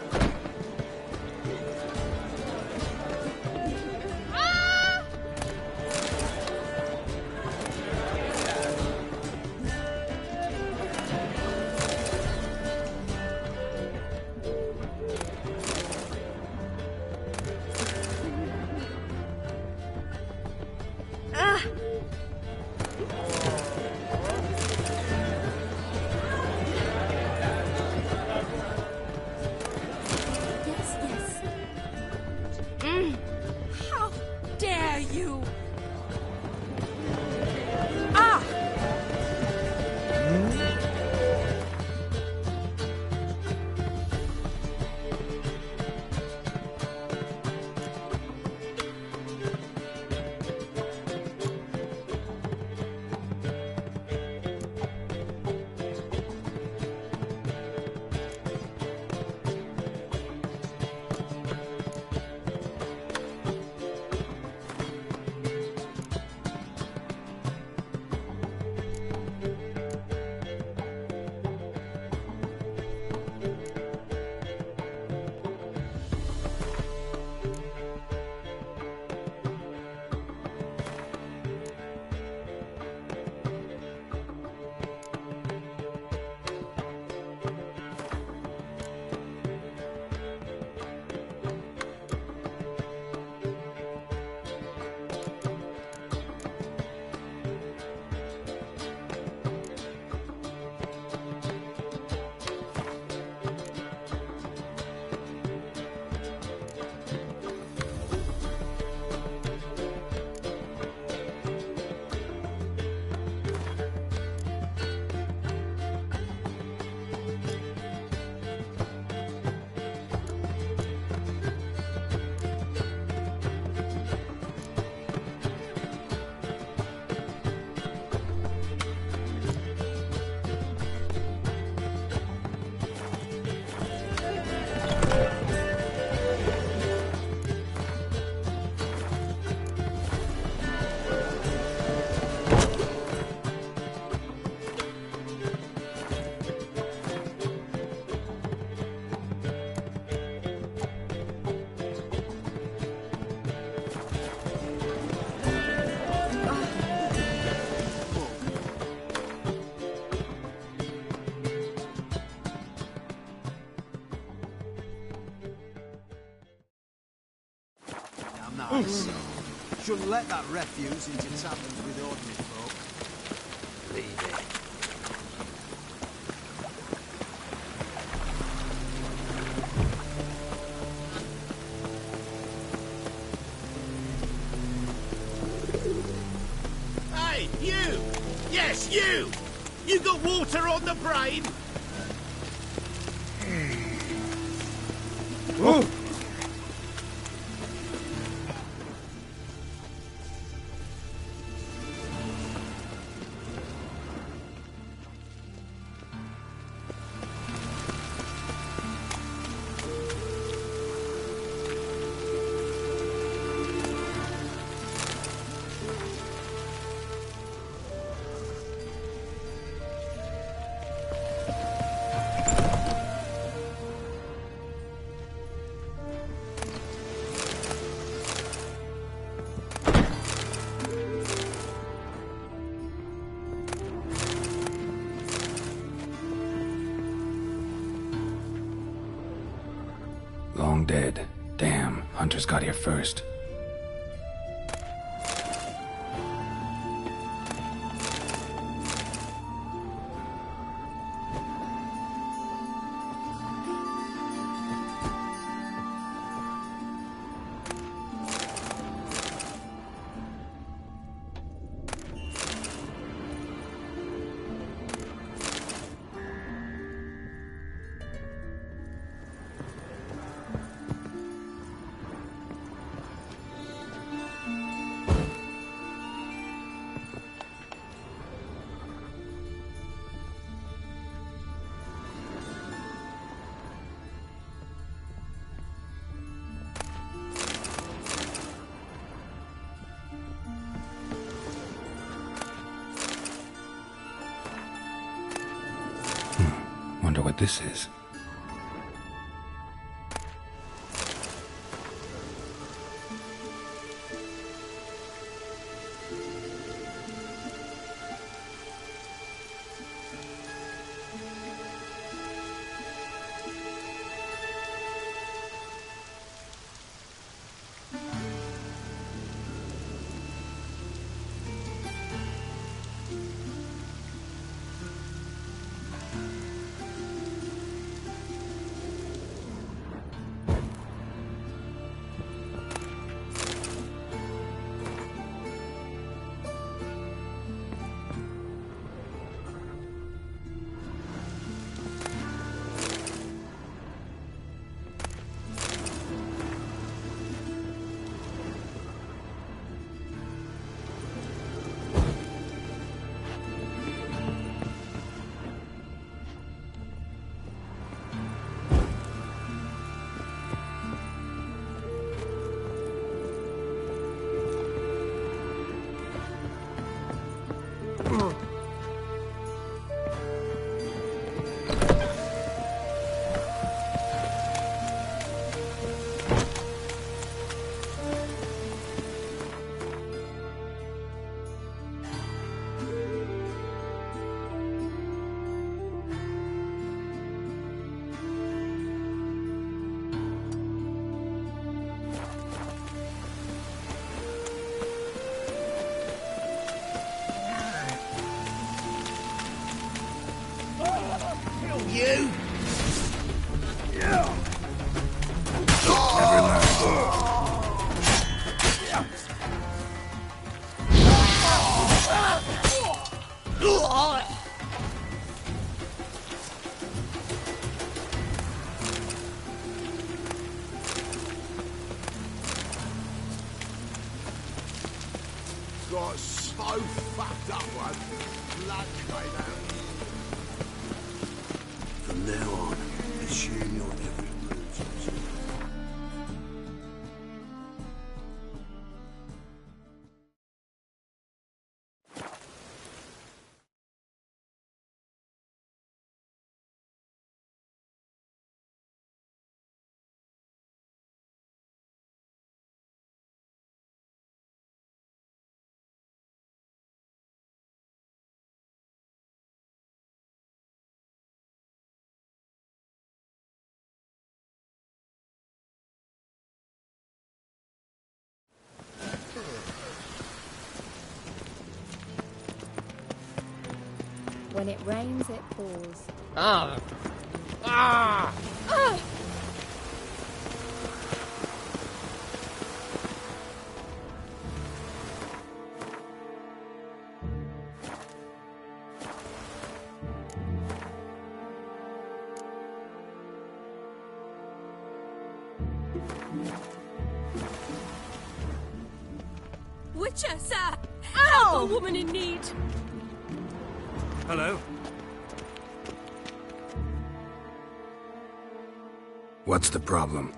Shouldn't let that refuse into taverns with ordinary folk. Leave it. Hey, you! Yes, you! You got water on the brain? Oh. Long dead. Damn, hunters got here first. Wonder what this is. You! Never learn. Got so fucked up once. Blood came out. From now on, assume your every When it rains, it pours. Ah! Ah! Ah! Witcher, sir! Help a woman in need! Hello? What's the problem?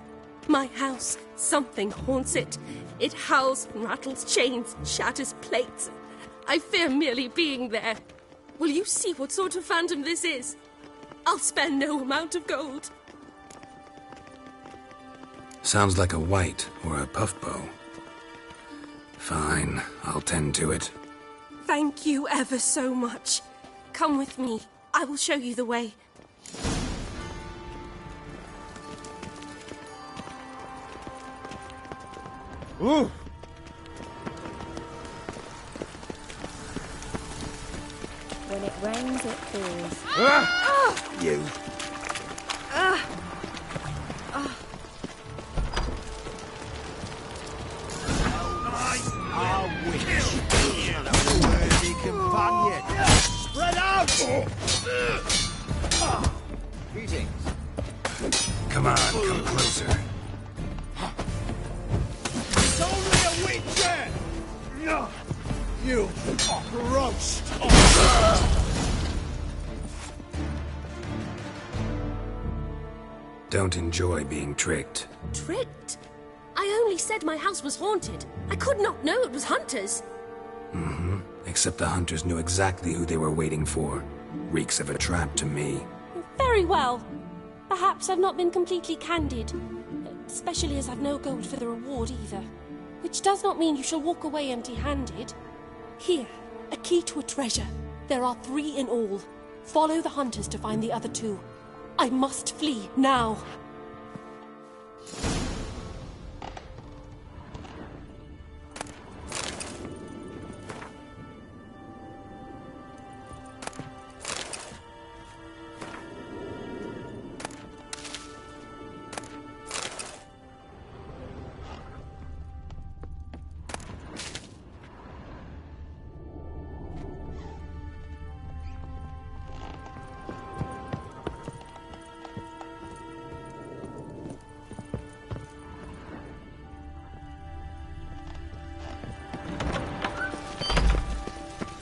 My house. Something haunts it. It howls, rattles chains, shatters plates. I fear merely being there. Will you see what sort of phantom this is? I'll spare no amount of gold. Sounds like a white or a puffbow. Fine, I'll tend to it. Thank you ever so much. Come with me. I will show you the way. Ooh! When it rains, it pours. Ah! You! Ah! Ah! I wish you had a worthy companion. Spread out! Greetings. Come on, come closer. It's only a witcher! You roast! Don't enjoy being tricked. Tricked? I only said my house was haunted. I could not know it was hunters. Mm-hmm. Except the hunters knew exactly who they were waiting for. Reeks of a trap to me. Very well. Perhaps I've not been completely candid. Especially as I've no gold for the reward either. Which does not mean you shall walk away empty-handed. Here, a key to a treasure. There are 3 in all. Follow the hunters to find the other 2. I must flee now.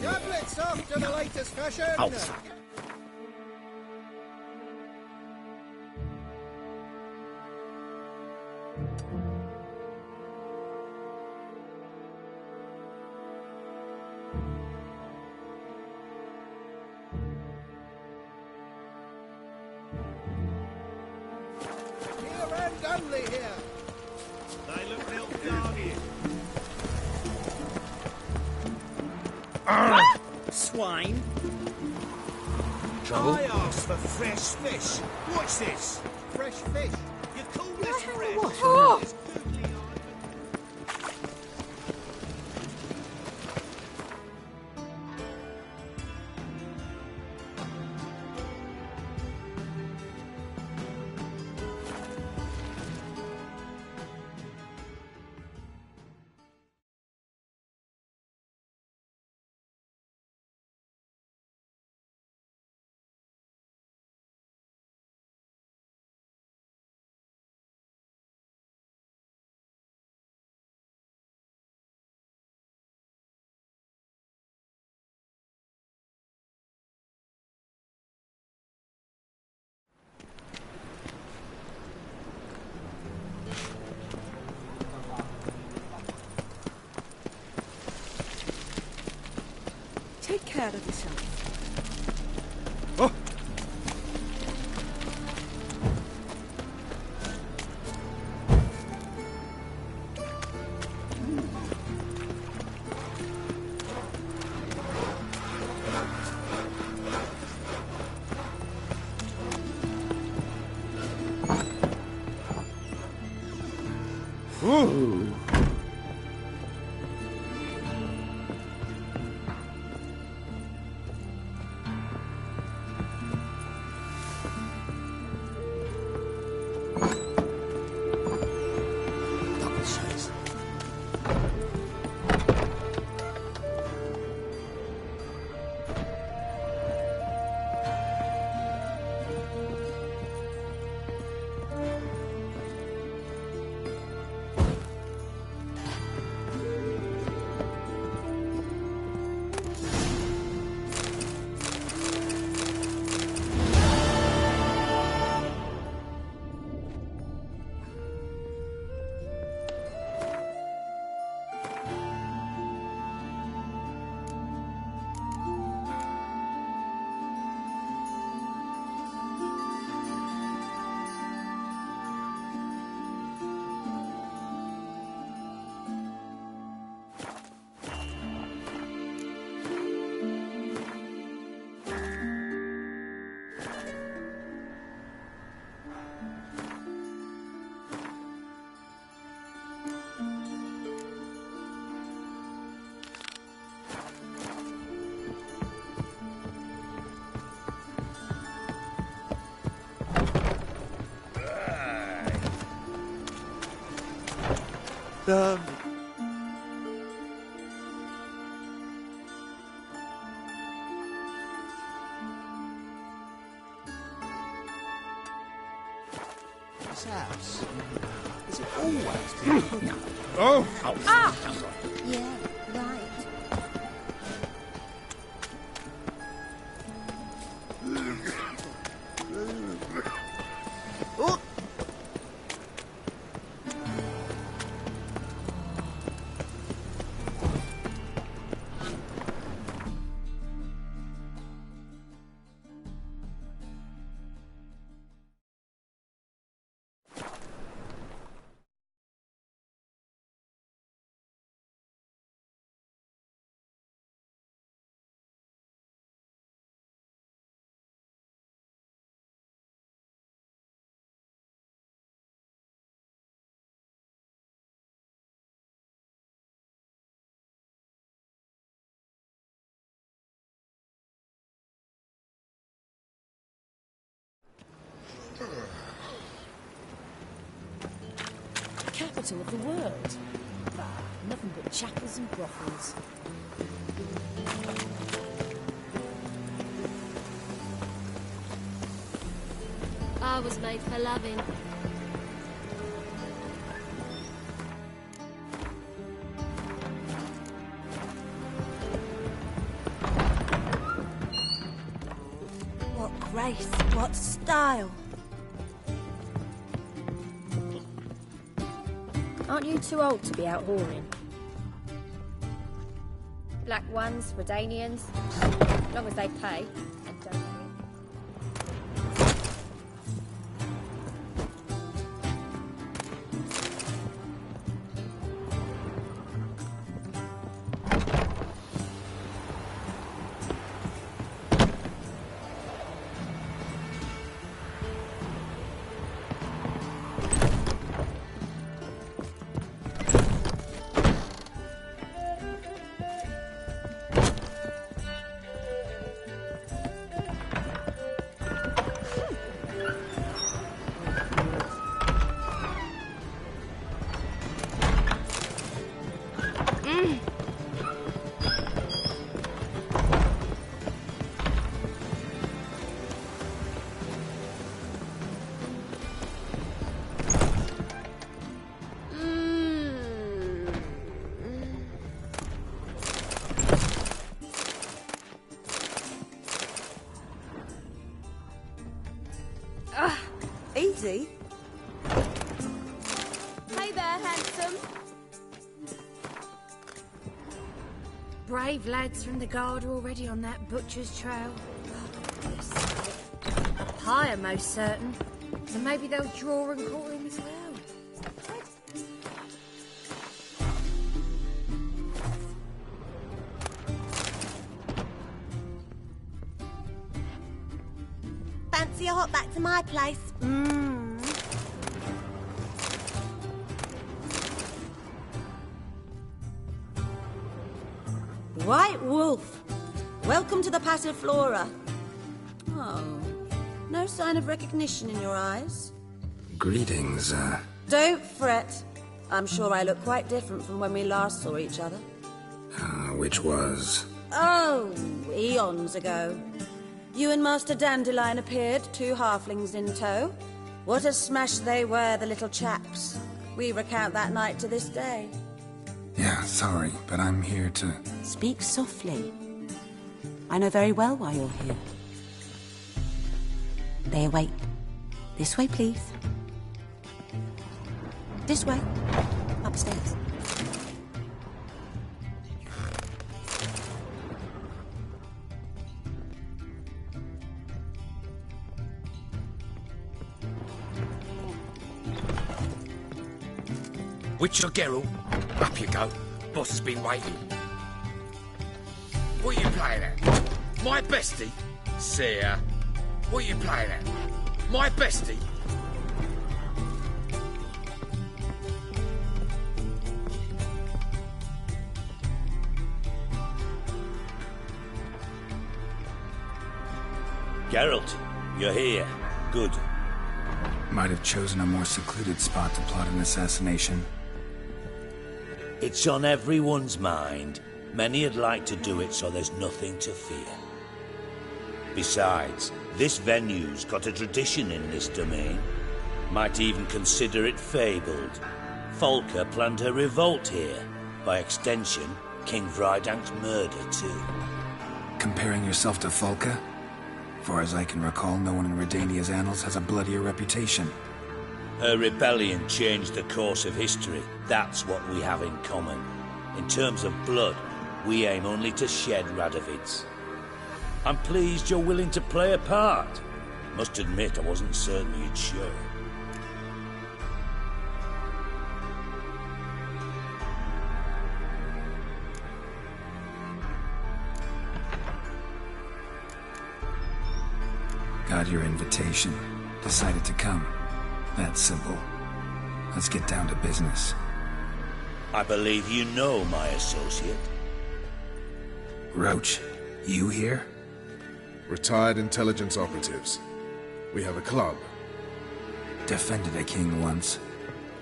Tablets after the latest fashion! Oh, fuck. Here and only here! They look Nilfgaardian. Swine. Trouble? I asked for fresh fish. What's this? Fresh fish. You call this fresh? Oh! Take care of yourself. Oh! Ooh! done. This house, has it always been hooked? Oh! Ah! Yeah, right. Oh! Capital of the world. Ah, nothing but chapels and brothels. I was made for loving. What grace, what style. Aren't you too old to be out whoring? Black ones, Redanians, as long as they pay and don't. Easy. Hey there, handsome. Brave lads from the guard are already on that butcher's trail. Higher, most certain. So maybe they'll draw and quarter him as well. Fancy a hop back to my place? Mmm. White Wolf, welcome to the Passiflora. Oh, no sign of recognition in your eyes? Greetings, Don't fret. I'm sure I look quite different from when we last saw each other. which was? Oh, eons ago. You and Master Dandelion appeared, 2 halflings in tow. What a smash they were, the little chaps. We recount that night to this day. Yeah, sorry, but I'm here to... Speak softly. I know very well why you're here. They await. This way, please. This way. Upstairs. Witcher Geralt, up you go. Boss has been waiting. What are you playing at? My bestie? Seer. What are you playing at? My bestie? Geralt, you're here. Good. Might have chosen a more secluded spot to plot an assassination. It's on everyone's mind. Many would like to do it, so there's nothing to fear. Besides, this venue's got a tradition in this domain. Might even consider it fabled. Folker planned her revolt here. By extension, King Vrydank's murder, too. Comparing yourself to Folka? Far as I can recall, no one in Redania's annals has a bloodier reputation. Her rebellion changed the course of history. That's what we have in common. In terms of blood, we aim only to shed Radovid's. I'm pleased you're willing to play a part. Must admit, I wasn't certain you'd show. Got your invitation. Decided to come. That's simple. Let's get down to business. I believe you know my associate. Roach, you here? Retired intelligence operatives. We have a club. Defended a king once.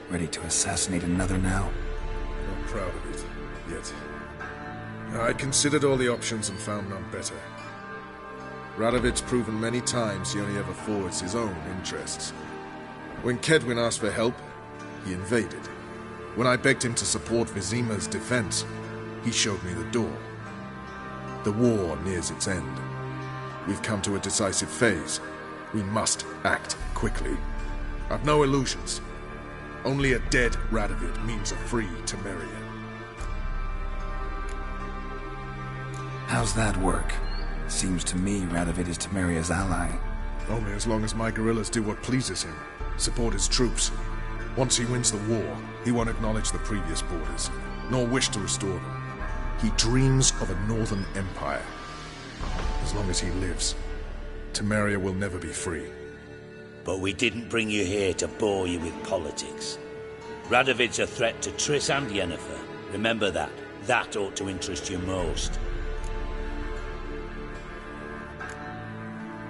Ready to assassinate another now? Not proud of it, yet. I considered all the options and found none better. Radovid's proven many times he only ever forwards his own interests. When Kedwin asked for help, he invaded. When I begged him to support Vizima's defense, he showed me the door. The war nears its end. We've come to a decisive phase. We must act quickly. I've no illusions. Only a dead Radovid means a free Temeria. How's that work? Seems to me Radovid is Temeria's ally. Only as long as my guerrillas do what pleases him. Support his troops. Once he wins the war, he won't acknowledge the previous borders, nor wish to restore them. He dreams of a northern empire. As long as he lives, Temeria will never be free. But we didn't bring you here to bore you with politics. Radovid's a threat to Triss and Yennefer. Remember that. That ought to interest you most.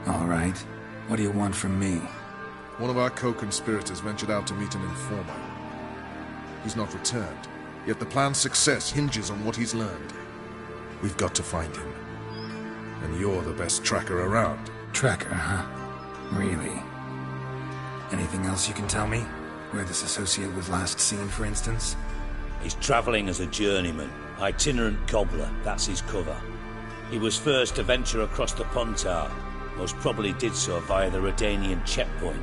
All right. What do you want from me? One of our co-conspirators ventured out to meet an informer. He's not returned, yet the plan's success hinges on what he's learned. We've got to find him. And you're the best tracker around. Tracker, huh? Really? Anything else you can tell me? Where this associate was last seen, for instance? He's traveling as a journeyman. Itinerant cobbler, that's his cover. He was first to venture across the Pontar. Most probably did so via the Redanian checkpoint.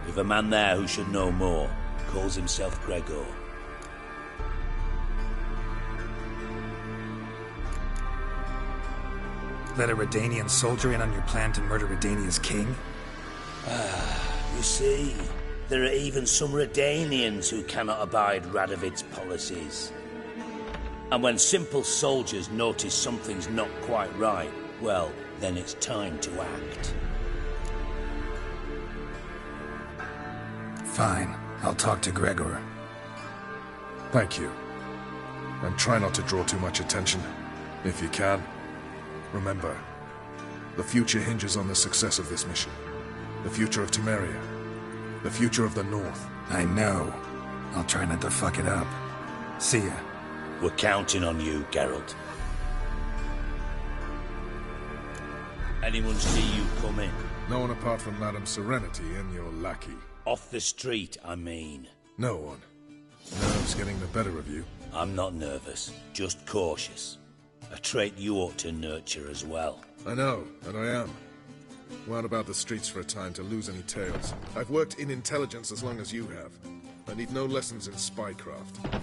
With a man there who should know more. Calls himself Gregor. Let a Redanian soldier in on your plan to murder Redania's king? You see, there are even some Redanians who cannot abide Radovid's policies. And when simple soldiers notice something's not quite right, well, then it's time to act. Fine. I'll talk to Gregor. Thank you. And try not to draw too much attention, if you can. Remember, the future hinges on the success of this mission. The future of Temeria. The future of the North. I know. I'll try not to fuck it up. See ya. We're counting on you, Geralt. Anyone see you come in? No one apart from Madame Serenity and your lackey. Off the street, I mean. No one. Nerves getting the better of you. I'm not nervous, just cautious. A trait you ought to nurture as well. I know, and I am. We're out about the streets for a time to lose any tales. I've worked in intelligence as long as you have. I need no lessons in spycraft.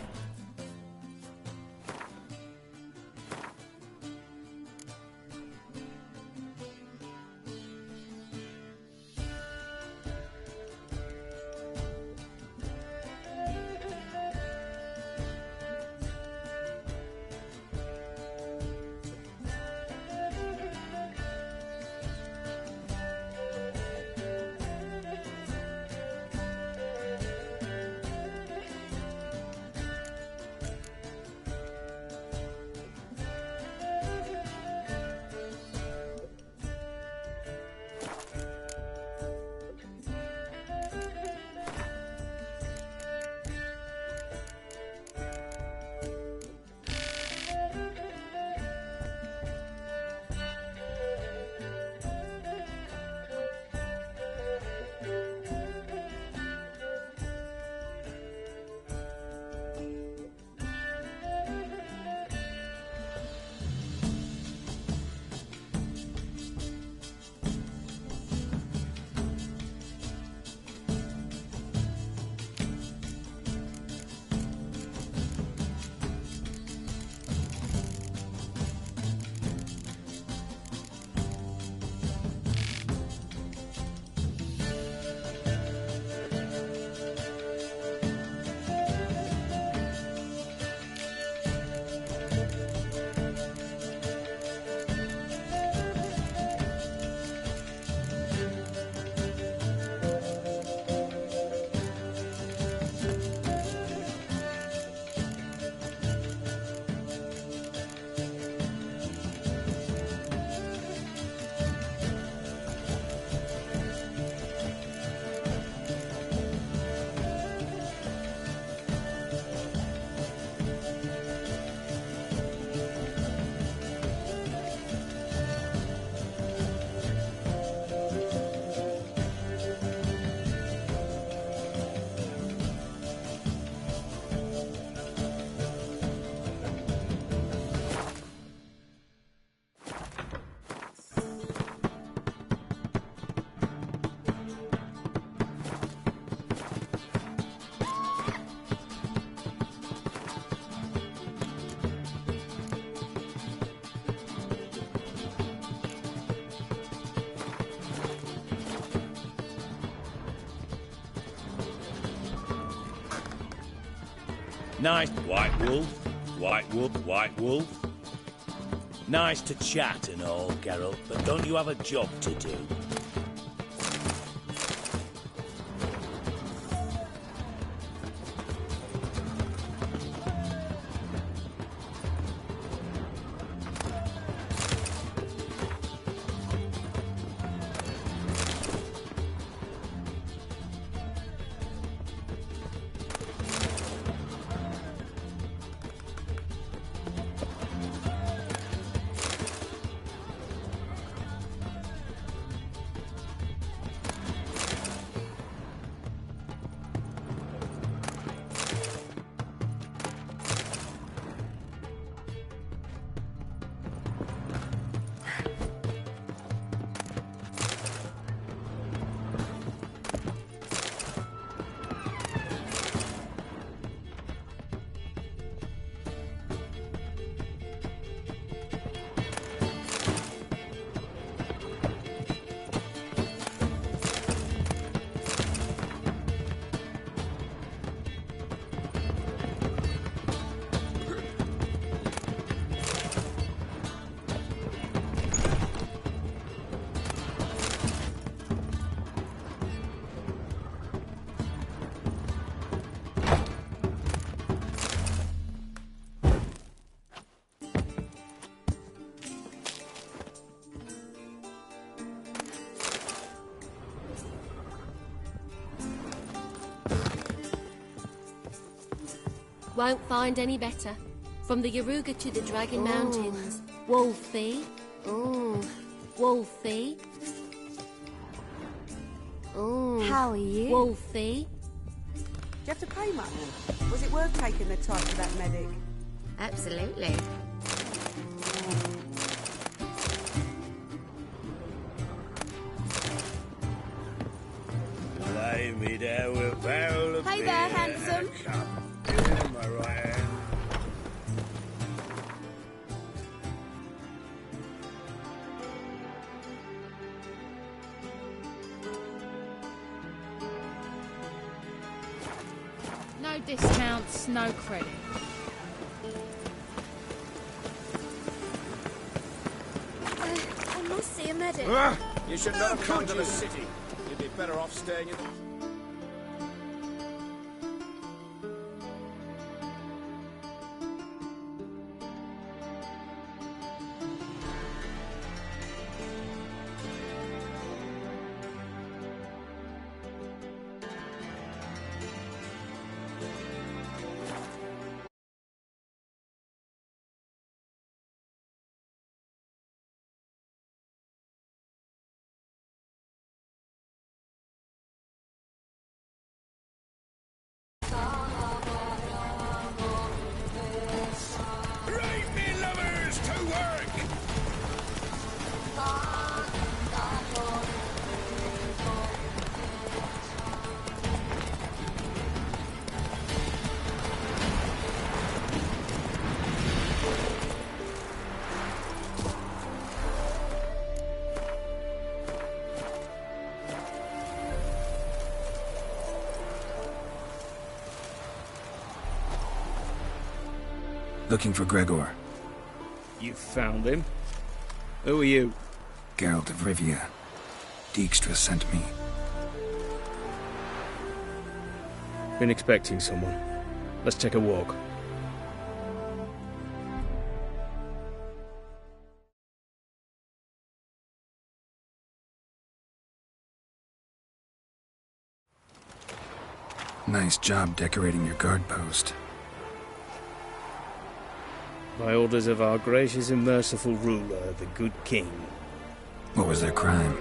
Nice. White wolf, white wolf, white wolf. Nice to chat and all, Geralt, but don't you have a job to do? Won't find any better. From the Yaruga to the Dragon Mountains. Wolfie. Ooh. Wolfie. Ooh. How are you? Wolfie. Do you have to pay much? Was it worth taking the time for that medic? Absolutely. Lay me down with a barrel of Hey beer there, and a handsome. cup in my right hand. No discounts, no credit. I must see a medic. You should not have come to the city. You'd be better off staying in... Right, me lovers, to work! Looking for Gregor. You found him? Who are you? Geralt of Rivia. Dijkstra sent me. Been expecting someone. Let's take a walk. Nice job decorating your guard post. By orders of our gracious and merciful ruler, the good king. What was their crime?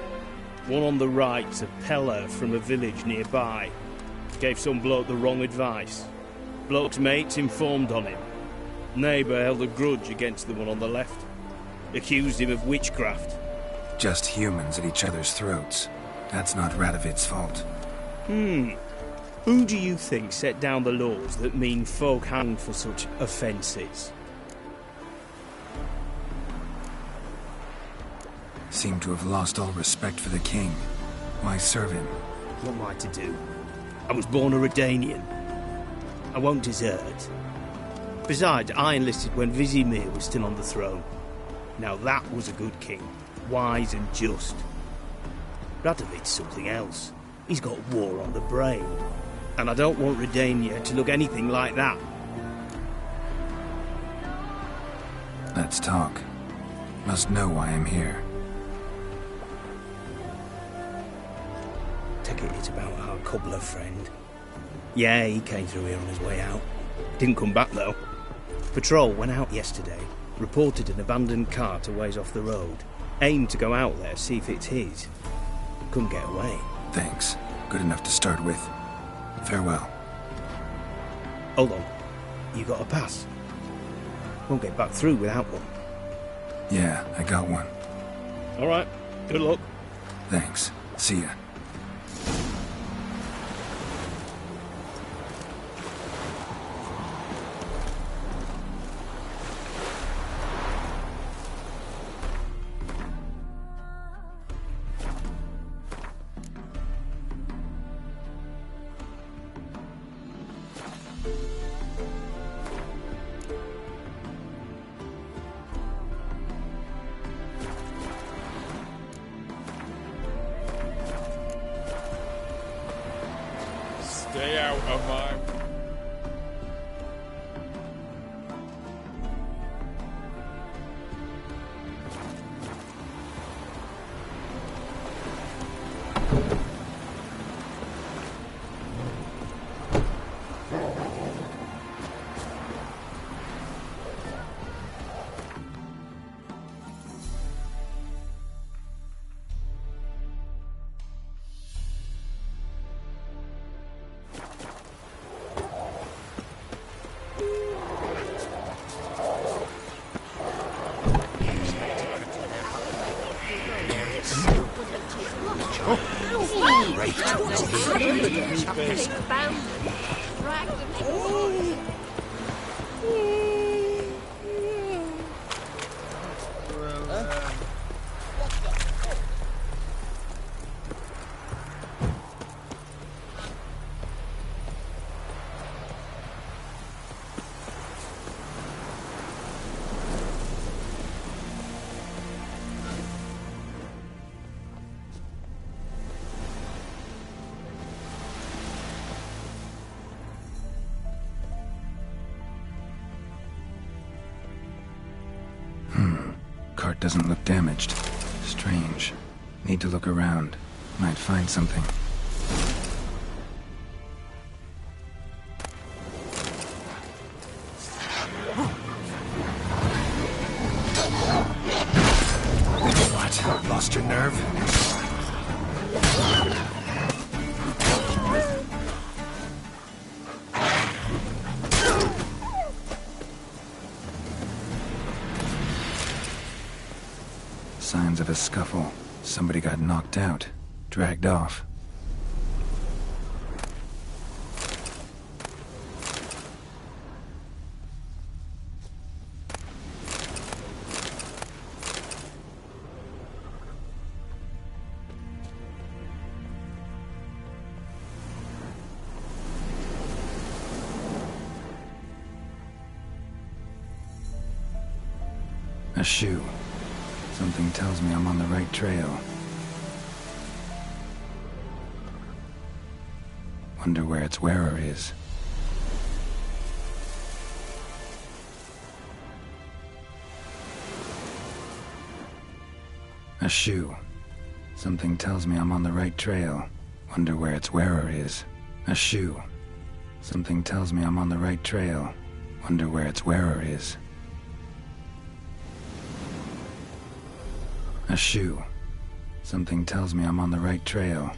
One on the right, a peller from a village nearby. Gave some bloke the wrong advice. Bloke's mates informed on him. Neighbour held a grudge against the one on the left. Accused him of witchcraft. Just humans at each other's throats. That's not Radovid's fault. Who do you think set down the laws that mean folk hanged for such offences? Seem to have lost all respect for the king. Why serve him? What am I to do? I was born a Redanian. I won't desert. Besides, I enlisted when Vizimir was still on the throne. Now that was a good king, wise and just. Radovid's something else. He's got war on the brain. And I don't want Redania to look anything like that. Let's talk. Must know why I'm here. Take it it's about our cobbler friend. Yeah, he came through here on his way out. Didn't come back, though. Patrol went out yesterday, reported an abandoned cart a ways off the road. Aimed to go out there, see if it's his. Couldn't get away. Thanks. Good enough to start with. Farewell. Hold on. You got a pass? Won't get back through without one. Yeah, I got one. All right. Good luck. Thanks. See ya. Stay out of my... Cart doesn't look damaged. Strange. Need to look around. Might find something. What? Lost your nerve? Signs of a scuffle. Somebody got knocked out. Dragged off. A shoe. Something tells me I'm on the right trail. Wonder where its wearer is. A shoe. Something tells me I'm on the right trail. Wonder where its wearer is. A shoe. Something tells me I'm on the right trail. Wonder where its wearer is. A shoe. Something tells me I'm on the right trail.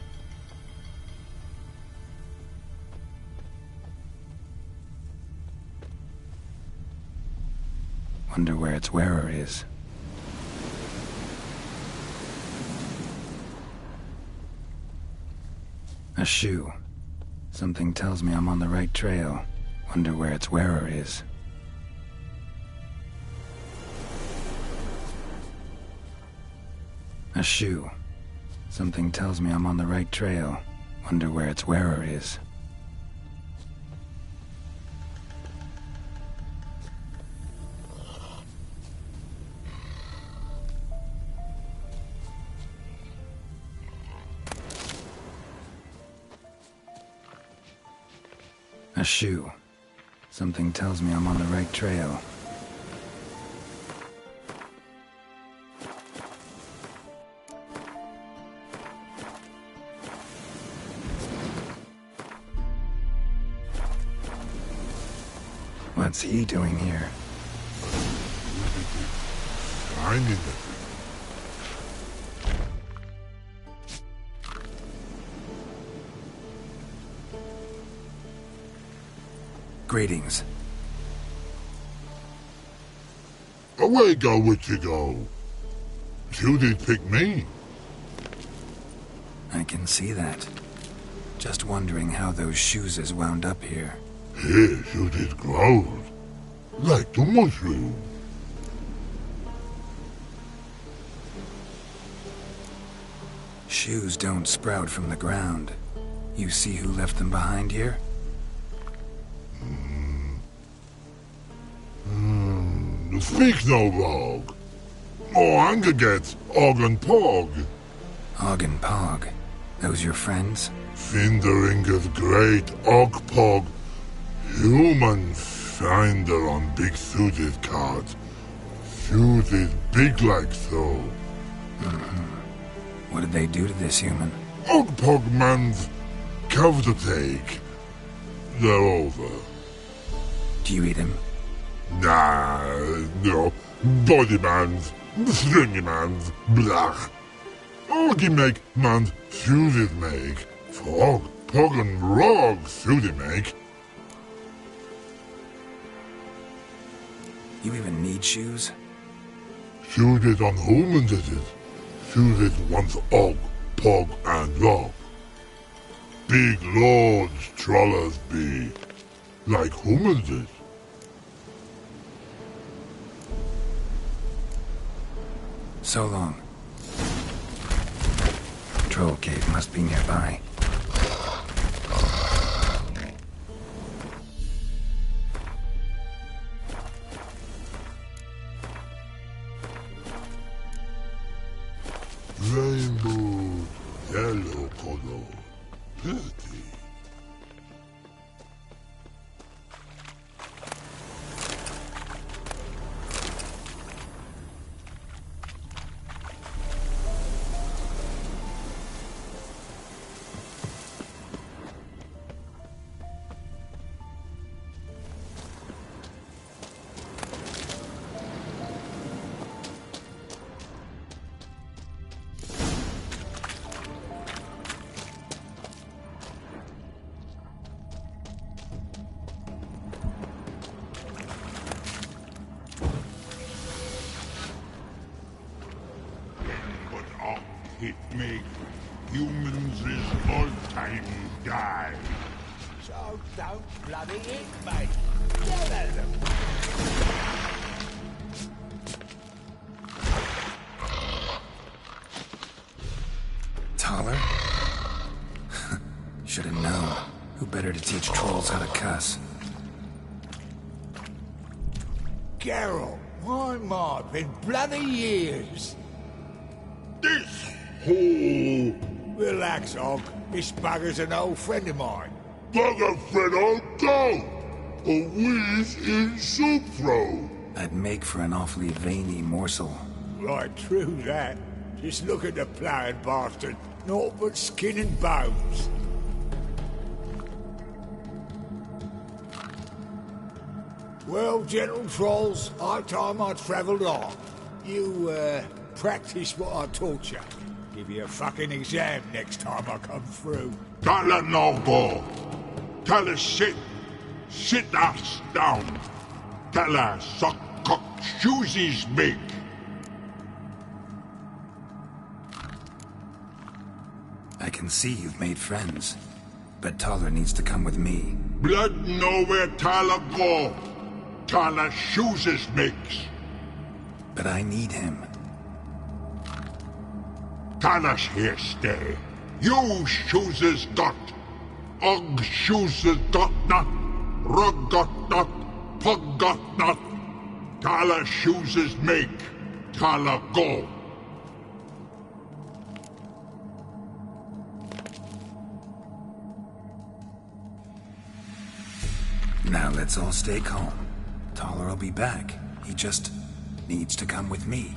Wonder where its wearer is. A shoe. Something tells me I'm on the right trail. Wonder where its wearer is. A shoe. Something tells me I'm on the right trail. Wonder where its wearer is. A shoe. Something tells me I'm on the right trail. What's he doing here? Finding it. Greetings. Away go, witchy go. You did pick me. I can see that. Just wondering how those shoes is wound up here. Yes, you did grow. Like the mushroom. Shoes don't sprout from the ground. You see who left them behind here? Speak no rogue. Oh, anger gets Og and Pog. Og and Pog. Those your friends? Finderinger's great Og Pog. Human finder on big suited cards. Suited big like so. What did they do to this human? Og Pog man's cover to take. They're over. Do you eat him? Nah, no. Body man's, stringy man's, blach. Oggy make man's suited make. Fog, Pog and Rog suited make. You even need shoes? Suited on humans it is. Suited once Og, Pog and Rog. Big lords trollers be. Like humans is. So long. Troll cave must be nearby. Rainbow, yellow color, pretty. It make humans is all time die. So don't bloody it, mate. Get at them. Taller? Should have known. Who better to teach trolls how to cuss? Geralt, my, been bloody years. This hole. Relax, Og. This bugger's an old friend of mine. Bugger friend old dog. A whiz in soup throw. I'd make for an awfully veiny morsel. Right, true that. Just look at the ploughing bastard. Naught but skin and bones. Well, gentle trolls, high time I travelled on. You, practice what I taught you. Give you a fucking exam next time I come through. Tell her no go. Tell her sit. Sit ass down. Tell her suck cock shoesies big. I can see you've made friends. But Taller needs to come with me. Blood know where Taller go. Taller shoesies makes. But I need him. Talla's here stay. You shoeses got. Og shoeses got not. Rug got not. Pug got not. Taller shoeses make. Taller go. Now let's all stay calm. Toller will be back. He just needs to come with me.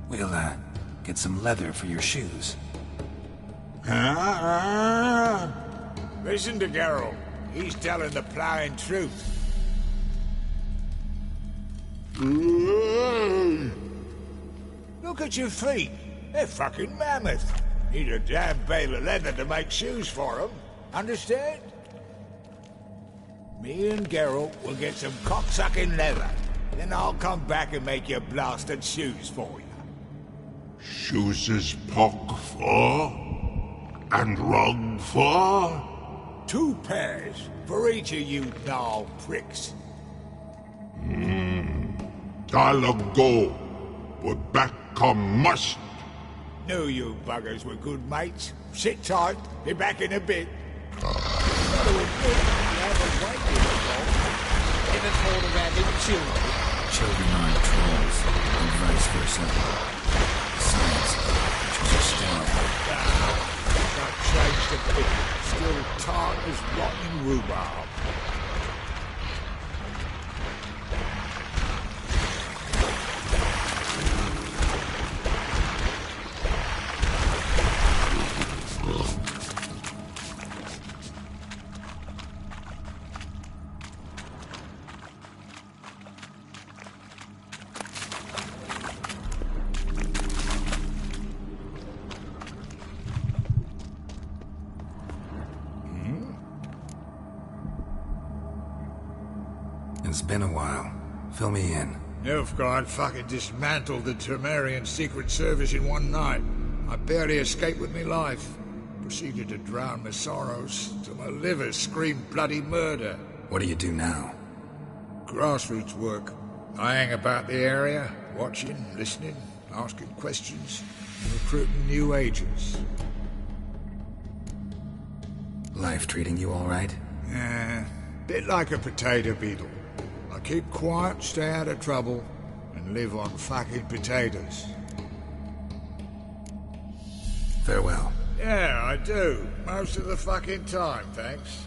We'll, get some leather for your shoes. Listen to Geralt. He's telling the plowing truth. Look at your feet. They're fucking mammoth. Need a damn bale of leather to make shoes for them. Understand? Me and Geralt will get some cocksucking leather. Then I'll come back and make your blasted shoes for you. Shoes is pock for? And rug for? 2 pairs for each of you gnarl pricks. I'll go, but back come must. Knew you buggers were good mates. Sit tight, be back in a bit. Never thought of having children. Children aren't trolls, and vice versa. Science, which is Not changed a bit. Still tart as rotten rhubarb. It's been a while. Fill me in. Nilfgaard fucking dismantled the Temerian Secret Service in one night. I barely escaped with my life. Proceeded to drown my sorrows till my liver screamed bloody murder. What do you do now? Grassroots work. I hang about the area, watching, listening, asking questions, recruiting new agents. Life treating you all right? Bit like a potato beetle. I keep quiet, stay out of trouble, and live on fucking potatoes. Farewell. Yeah, I do. Most of the fucking time, thanks.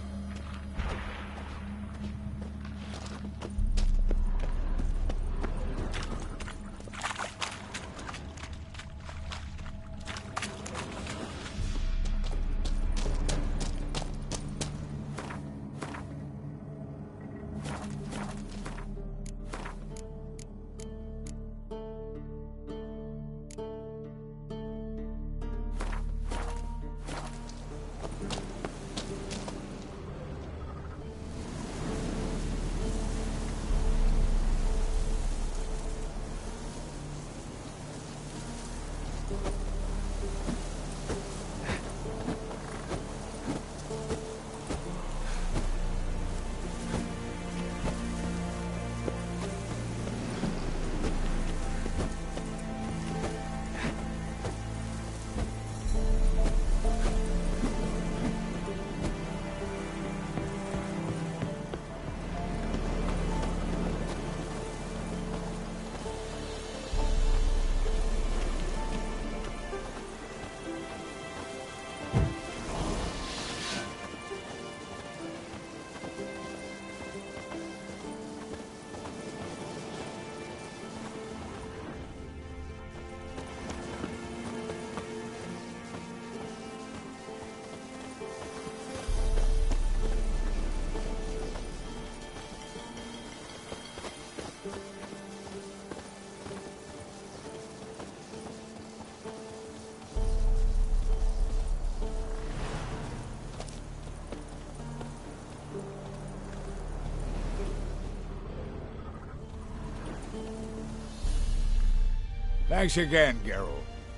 Thanks again, Geralt.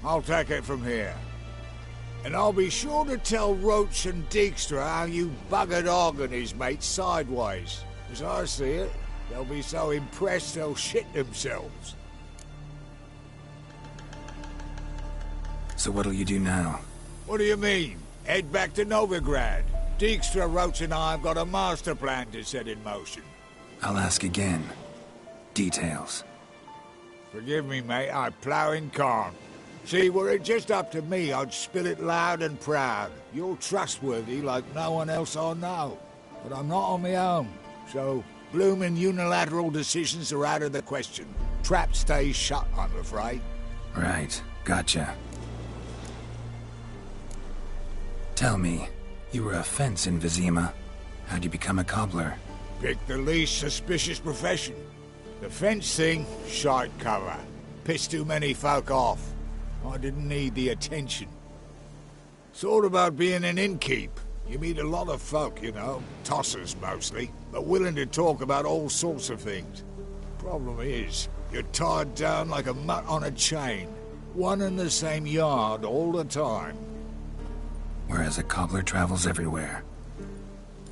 I'll take it from here. And I'll be sure to tell Roach and Dijkstra how you buggered Og and his mates sideways. As I see it, they'll be so impressed they'll shit themselves. So what'll you do now? What do you mean? Head back to Novigrad. Dijkstra, Roach and I have got a master plan to set in motion. I'll ask again. Details. Forgive me, mate, I plough in corn. See, were it just up to me, I'd spill it loud and proud. You're trustworthy like no one else I know. But I'm not on my own. So, bloomin' unilateral decisions are out of the question. Trap stays shut, I'm afraid. Right, gotcha. Tell me, you were a fence in Vizima. How'd you become a cobbler? Pick the least suspicious profession. The fence thing, shite cover. Pissed too many folk off. I didn't need the attention. Thought about being an innkeep. You meet a lot of folk, you know, tossers mostly, but willing to talk about all sorts of things. Problem is, you're tied down like a mutt on a chain. One and the same yard all the time. Whereas a cobbler travels everywhere.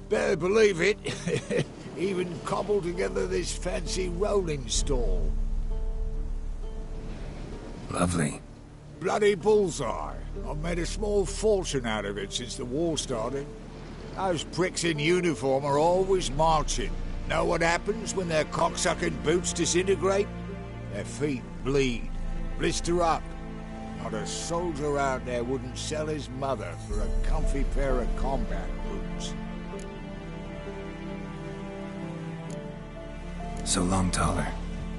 Better believe it. Even cobbled together this fancy rolling stall. Lovely. Bloody bullseye. I've made a small fortune out of it since the war started. Those pricks in uniform are always marching. Know what happens when their cocksucking boots disintegrate? Their feet bleed, blister up. Not a soldier out there wouldn't sell his mother for a comfy pair of combat boots. So long, Taller,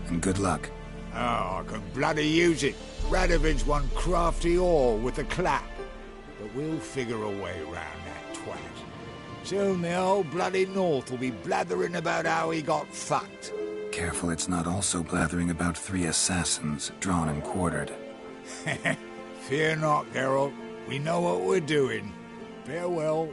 and good luck. Oh, I can bloody use it. Radovid's one crafty ore with a clap. But we'll figure a way around that twat. Soon the whole bloody North will be blathering about how he got fucked. Careful it's not also blathering about 3 assassins, drawn and quartered. Fear not, Geralt. We know what we're doing. Farewell.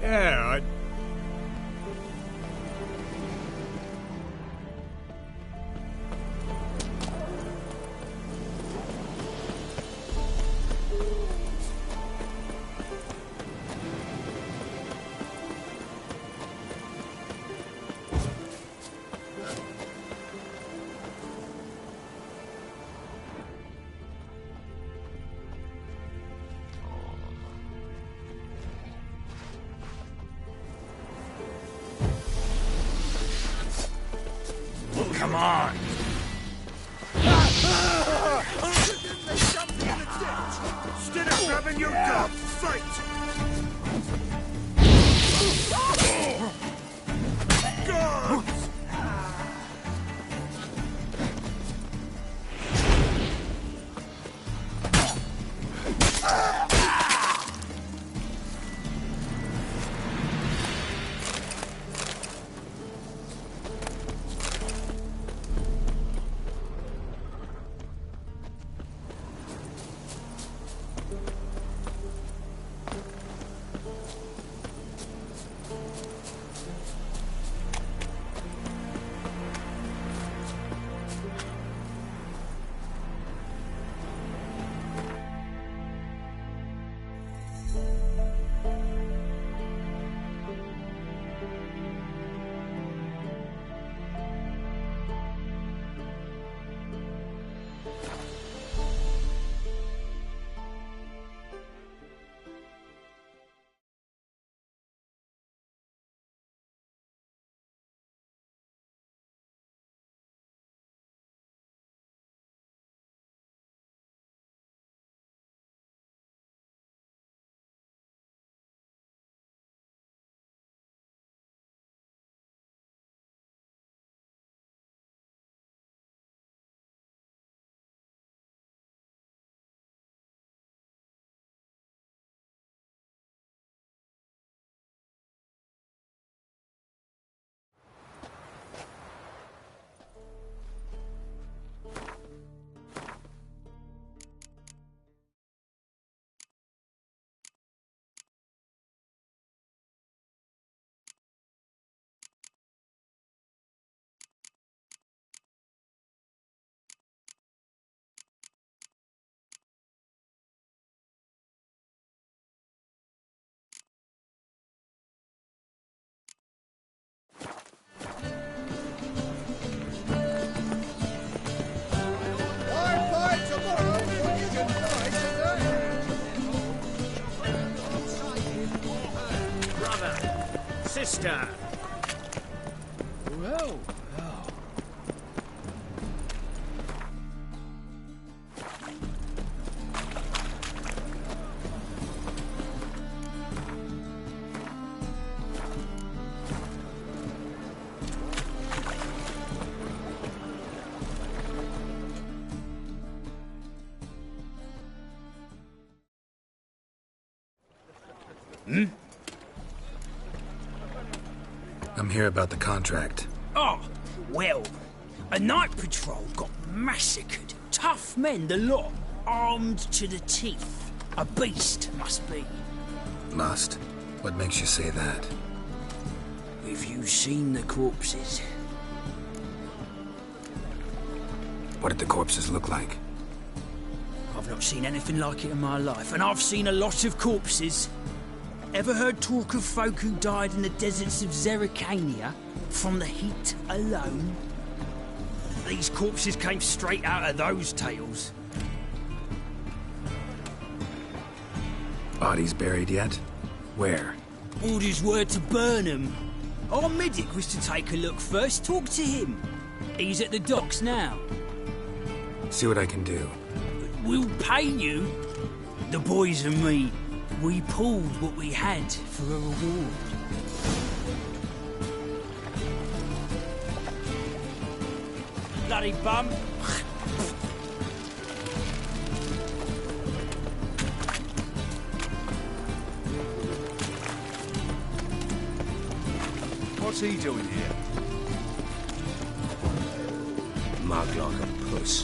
Yeah, Come on! Instead of grabbing your gun, fight! Guns! Sister! Well, I'm here about the contract. Oh, well, a night patrol got massacred. Tough men, the lot, armed to the teeth. A beast, must be. Must? What makes you say that? Have you seen the corpses? What did the corpses look like? I've not seen anything like it in my life, and I've seen a lot of corpses. Ever heard talk of folk who died in the deserts of Zerrikania from the heat alone? These corpses came straight out of those tales. Bodies buried yet? Where? Orders were to burn them. Our medic was to take a look first, talk to him. He's at the docks now. See what I can do. We'll pay you. The boys and me, we pulled what we had for a reward. Bloody bum. what's he doing here? Mug like a puss.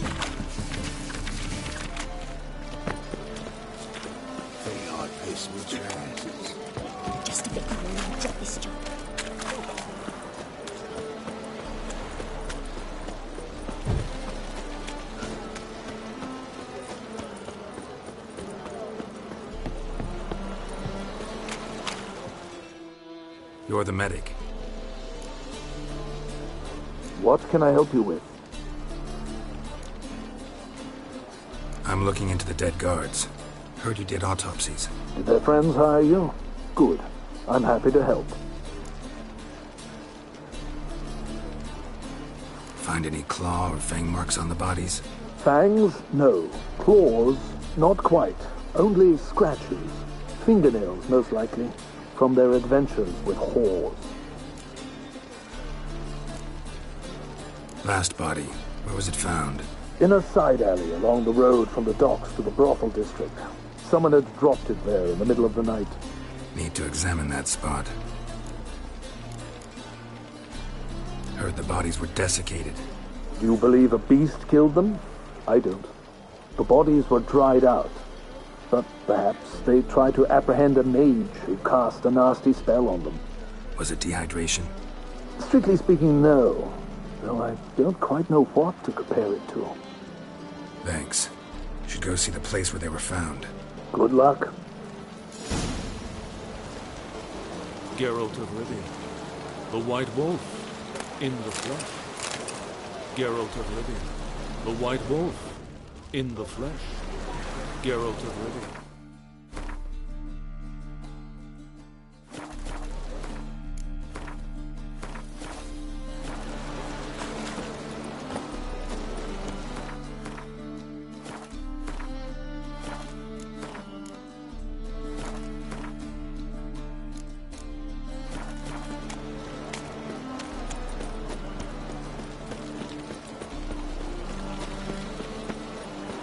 Think I'd piss me trousers. Just a bit more and I'll drop this job. You're the medic. What can I help you with? I'm looking into the dead guards. Heard you did autopsies. Did their friends hire you? Good. I'm happy to help. Find any claw or fang marks on the bodies? Fangs? No. Claws? Not quite. Only scratches. Fingernails, most likely, from their adventures with whores. Last body. Where was it found? In a side alley along the road from the docks to the brothel district. Someone had dropped it there in the middle of the night. Need to examine that spot. Heard the bodies were desiccated. Do you believe a beast killed them? I don't. The bodies were dried out. But perhaps they tried to apprehend a mage who cast a nasty spell on them. Was it dehydration? Strictly speaking, no. Though I don't quite know what to compare it to. Thanks. Should go see the place where they were found. Good luck. Geralt of Rivia, the White Wolf, in the flesh. Geralt of Rivia, the White Wolf, in the flesh. Geralt of Rivia.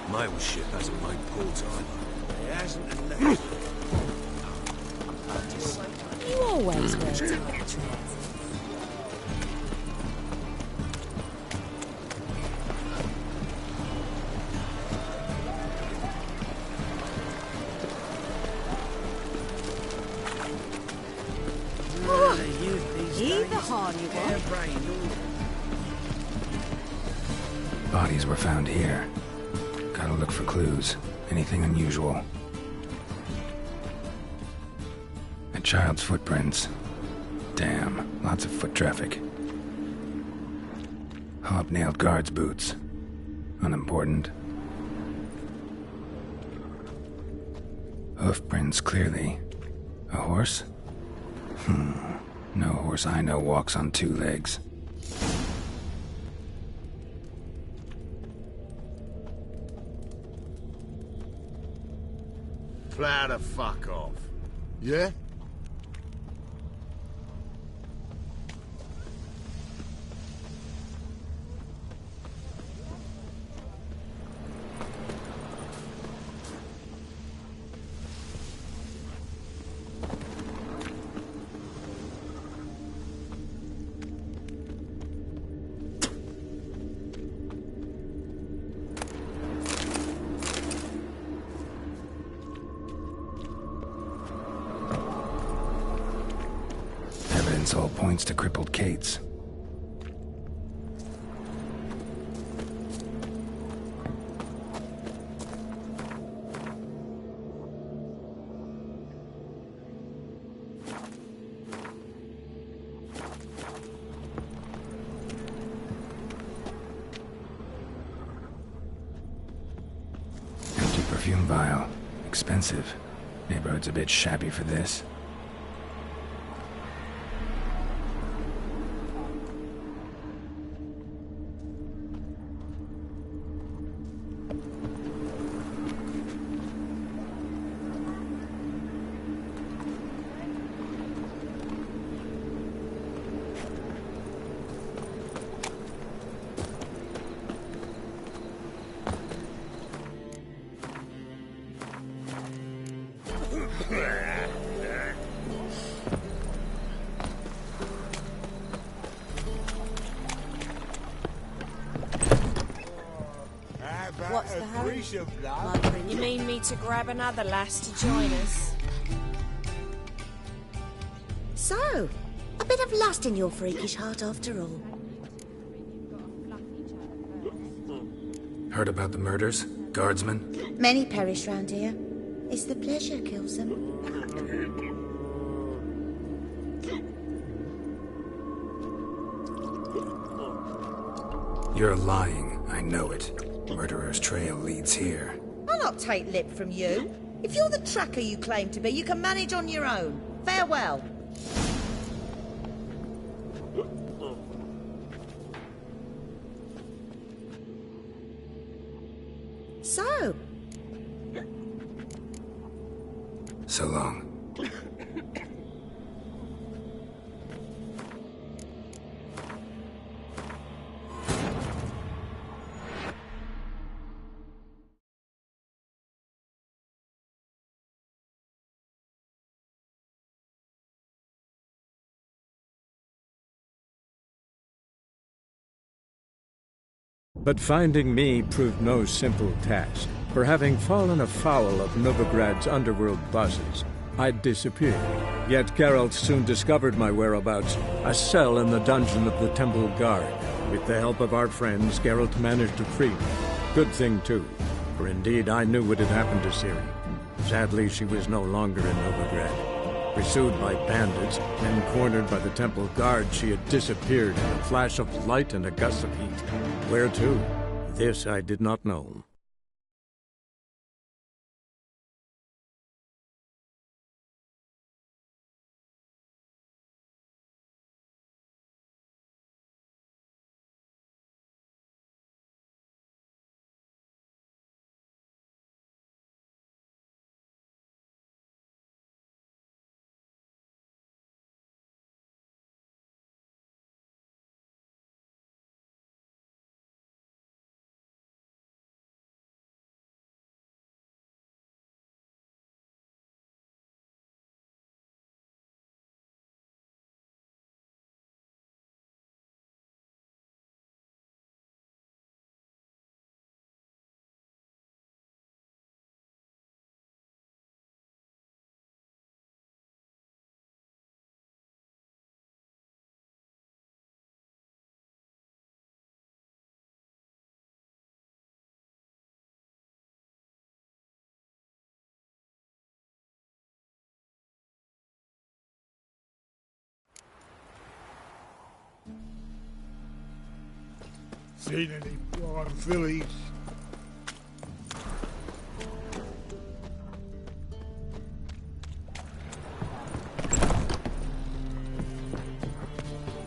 My old ship hasn't made ports either. It hasn't You always wear tight trousers. Either horn you want. Bodies were found here. Gotta look for clues. Anything unusual. A child's footprints. Damn, lots of foot traffic. Hobnailed guards' boots. Unimportant. Hoofprints, clearly. A horse? No horse I know walks on two legs. Plow the fuck off. Yeah? All points to crippled Kate's. Empty perfume vial. Expensive. Neighborhood's a bit shabby for this. What's the hurry? You mean me to grab another lass to join us? So, a bit of lust in your freakish heart after all. Heard about the murders? Guardsmen? Many perish round here. It's the pleasure kills them. You're lying. I know it. Murderer's trail leads here. I'll not take lip from you. If you're the tracker you claim to be, you can manage on your own. Farewell. So long. But finding me proved no simple task, for having fallen afoul of Novigrad's underworld bosses, I'd disappeared. Yet Geralt soon discovered my whereabouts, a cell in the dungeon of the Temple Guard. With the help of our friends, Geralt managed to free me. Good thing, too, for indeed I knew what had happened to Ciri. Sadly, she was no longer in Novigrad. Pursued by bandits, then cornered by the Temple Guard, she had disappeared in a flash of light and a gust of heat. Where to? This I did not know. Seen any blind fillies?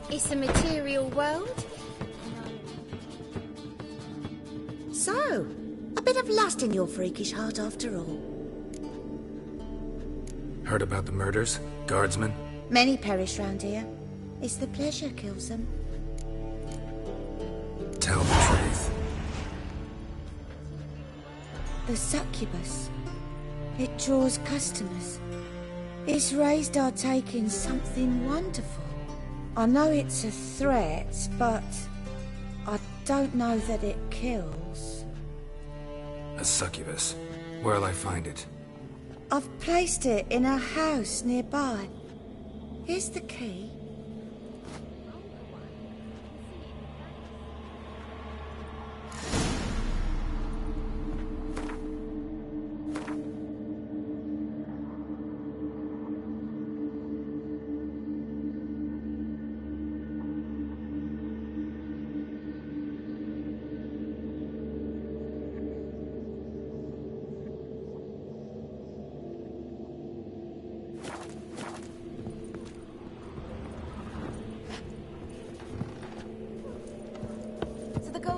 It's a material world. So, a bit of lust in your freakish heart after all. Heard about the murders? Guardsmen? Many perish round here. It's the pleasure kills them. Tell the truth. The succubus. It draws customers. It's raised our taking something wonderful. I know it's a threat, but I don't know that it kills. A succubus. Where'll I find it? I've placed it in a house nearby. Here's the key.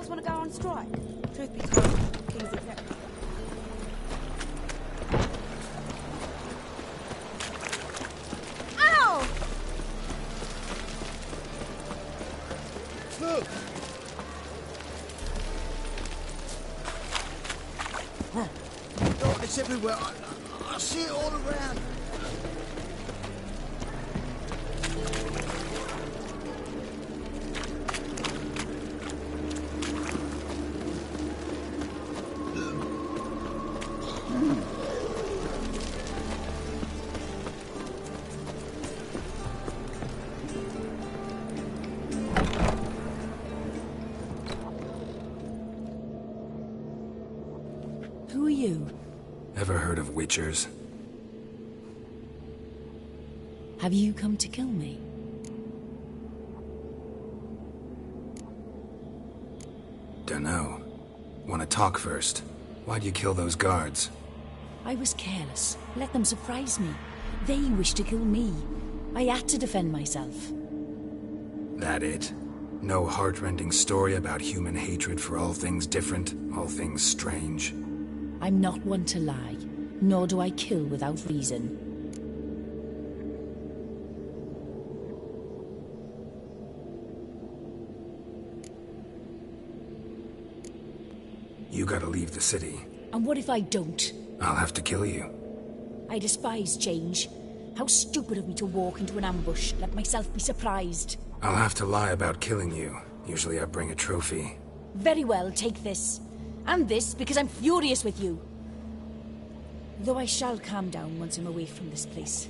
Want to go on strike? Truth be told, King's exec. Ow! Look! Oh, it's everywhere. I see it all around. Who are you? Ever heard of Witchers? Have you come to kill me? Dunno. Wanna talk first? Why'd you kill those guards? I was careless. Let them surprise me. They wished to kill me. I had to defend myself. That it? No heartrending story about human hatred for all things different, all things strange? I'm not one to lie. nor do I kill without reason. You gotta leave the city. And what if I don't? I'll have to kill you. I despise change. How stupid of me to walk into an ambush, let myself be surprised. I'll have to lie about killing you. Usually I bring a trophy. Very well, take this. And this, because I'm furious with you. Though I shall calm down once I'm away from this place.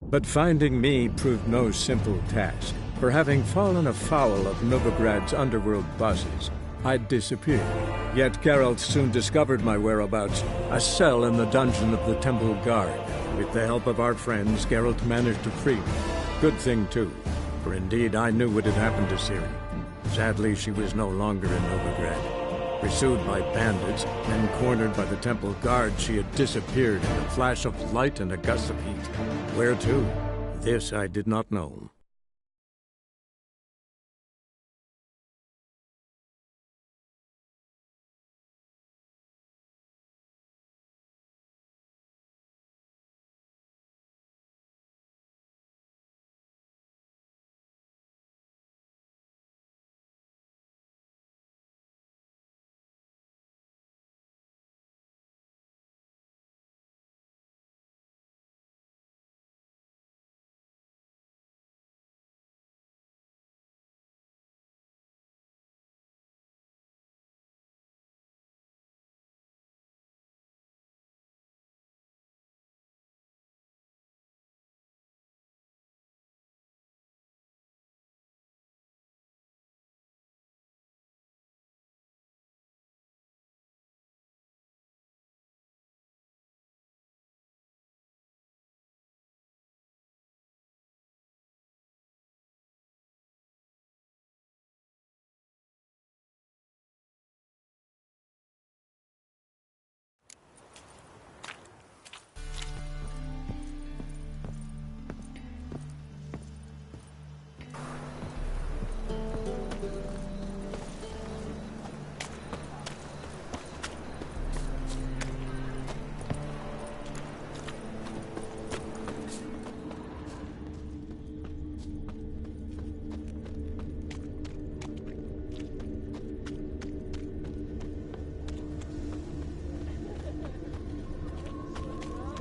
But finding me proved no simple task, for having fallen afoul of Novigrad's underworld bosses, I'd disappeared. Yet Geralt soon discovered my whereabouts, a cell in the dungeon of the Temple Guard. With the help of our friends, Geralt managed to free me. Good thing, too, for indeed I knew what had happened to Ciri. Sadly, she was no longer in Novigrad. Pursued by bandits, then cornered by the Temple Guard, she had disappeared in a flash of light and a gust of heat. Where to? This I did not know.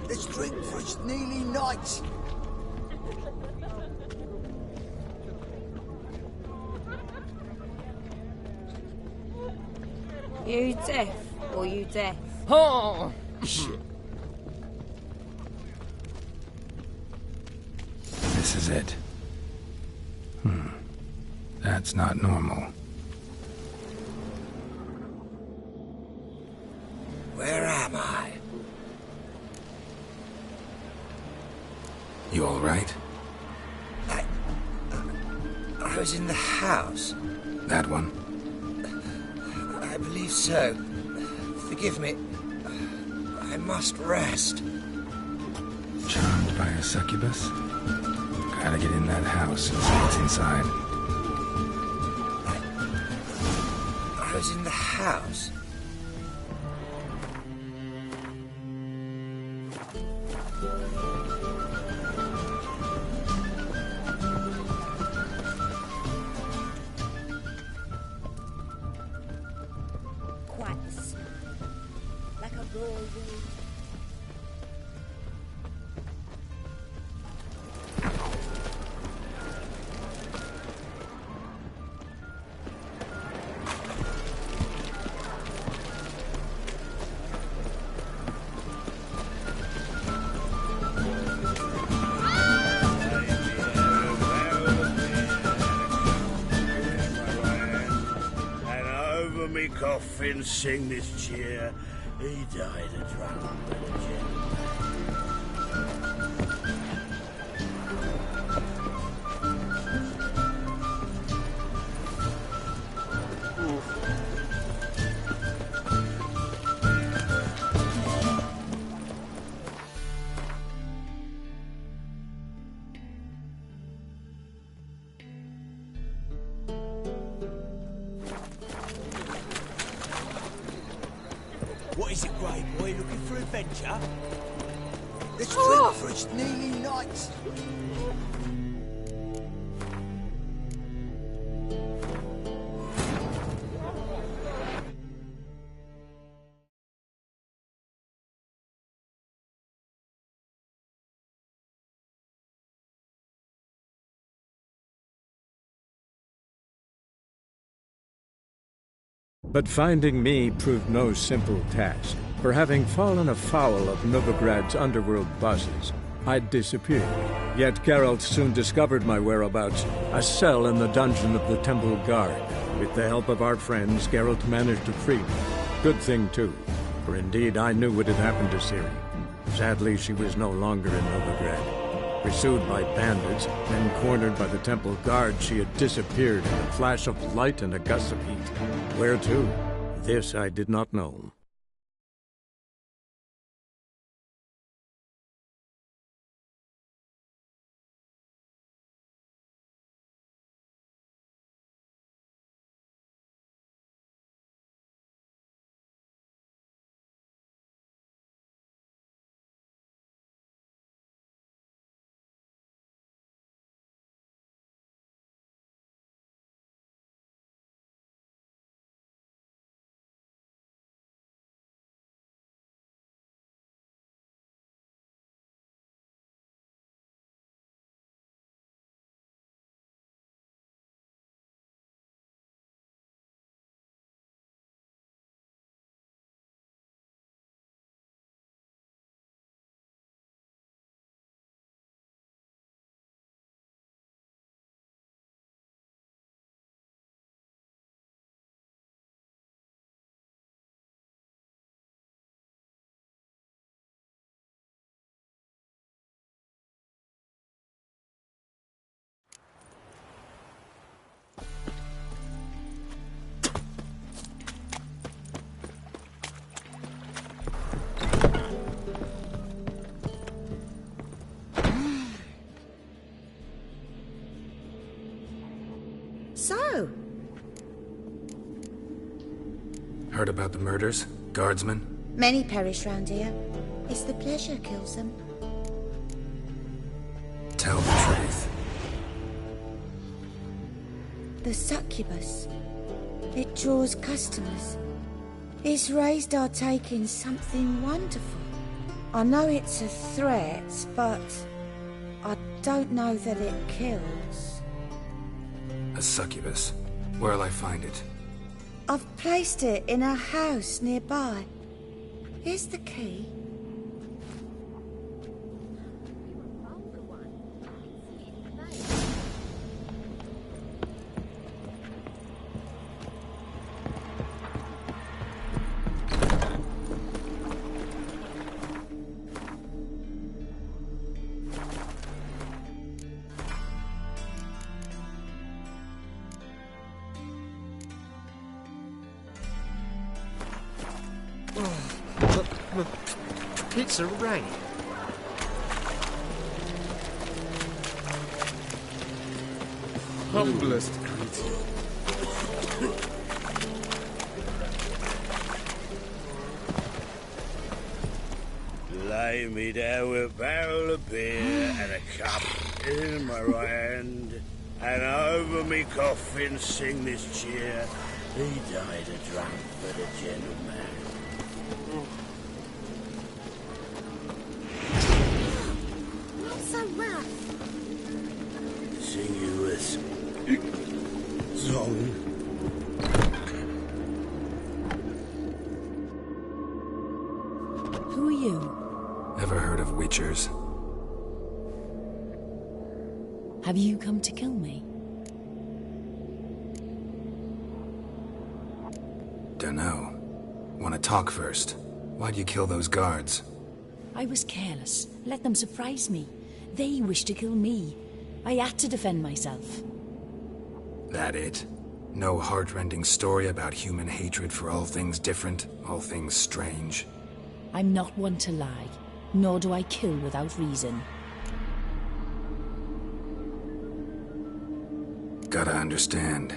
Let's drink for it's nearly night. You deaf or you deaf? Oh, shit. This is it. That's not normal. Where am I? You all right? I was in the house. That one? I believe so. Forgive me. I must rest. Charmed by a succubus? Gotta get in that house and see what's inside. I was in the house. coffin, sing this cheer. He died a drunk but a What is it, Grey Boy? Looking for adventure? Let's drink for its nearly night. But finding me proved no simple task, for having fallen afoul of Novigrad's underworld bosses, I'd disappeared. Yet Geralt soon discovered my whereabouts, a cell in the dungeon of the Temple Guard. With the help of our friends, Geralt managed to free me. Good thing, too, for indeed I knew what had happened to Ciri. Sadly, she was no longer in Novigrad. Pursued by bandits, then cornered by the Temple Guard, she had disappeared in a flash of light and a gust of heat. Where to? This I did not know. So, Heard about the murders? Guardsmen? many perish round here. It's the pleasure kills them. Tell the truth. The succubus. It draws customers. It's raised our taking something wonderful. I know it's a threat, but I don't know that it kills. A succubus. Where'll I find it? I've placed it in a house nearby. Here's the key. It's a rain. Humblest greeting. Lay me down with a barrel of beer and a cup in my right hand, and over me coffin sing this cheer. He died a drunk but a gentleman. Not so rough. Sing you a song. Who are you? Ever heard of Witchers? Have you come to kill me? Dunno. Want to talk first? Why'd you kill those guards? I was careless. Let them surprise me. They wished to kill me. I had to defend myself. That it? No heart-rending story about human hatred for all things different, all things strange? I'm not one to lie, nor do I kill without reason. Gotta understand.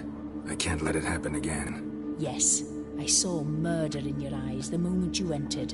I can't let it happen again. Yes, I saw murder in your eyes the moment you entered.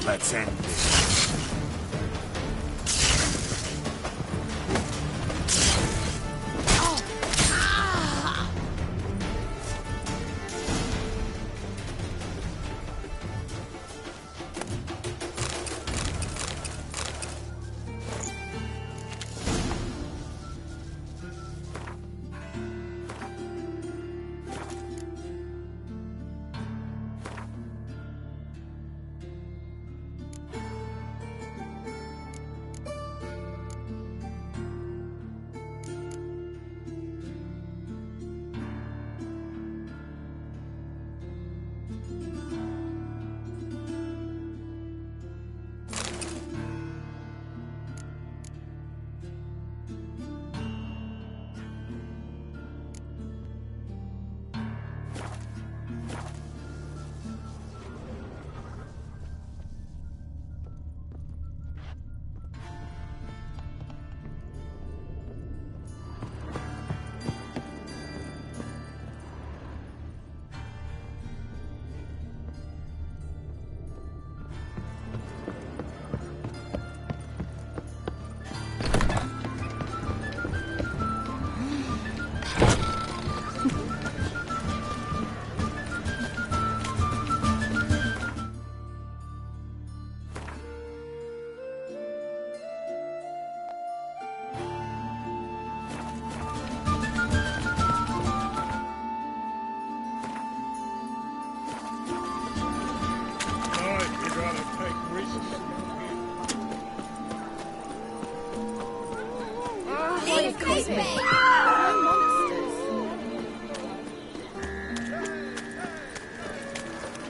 Let's end this.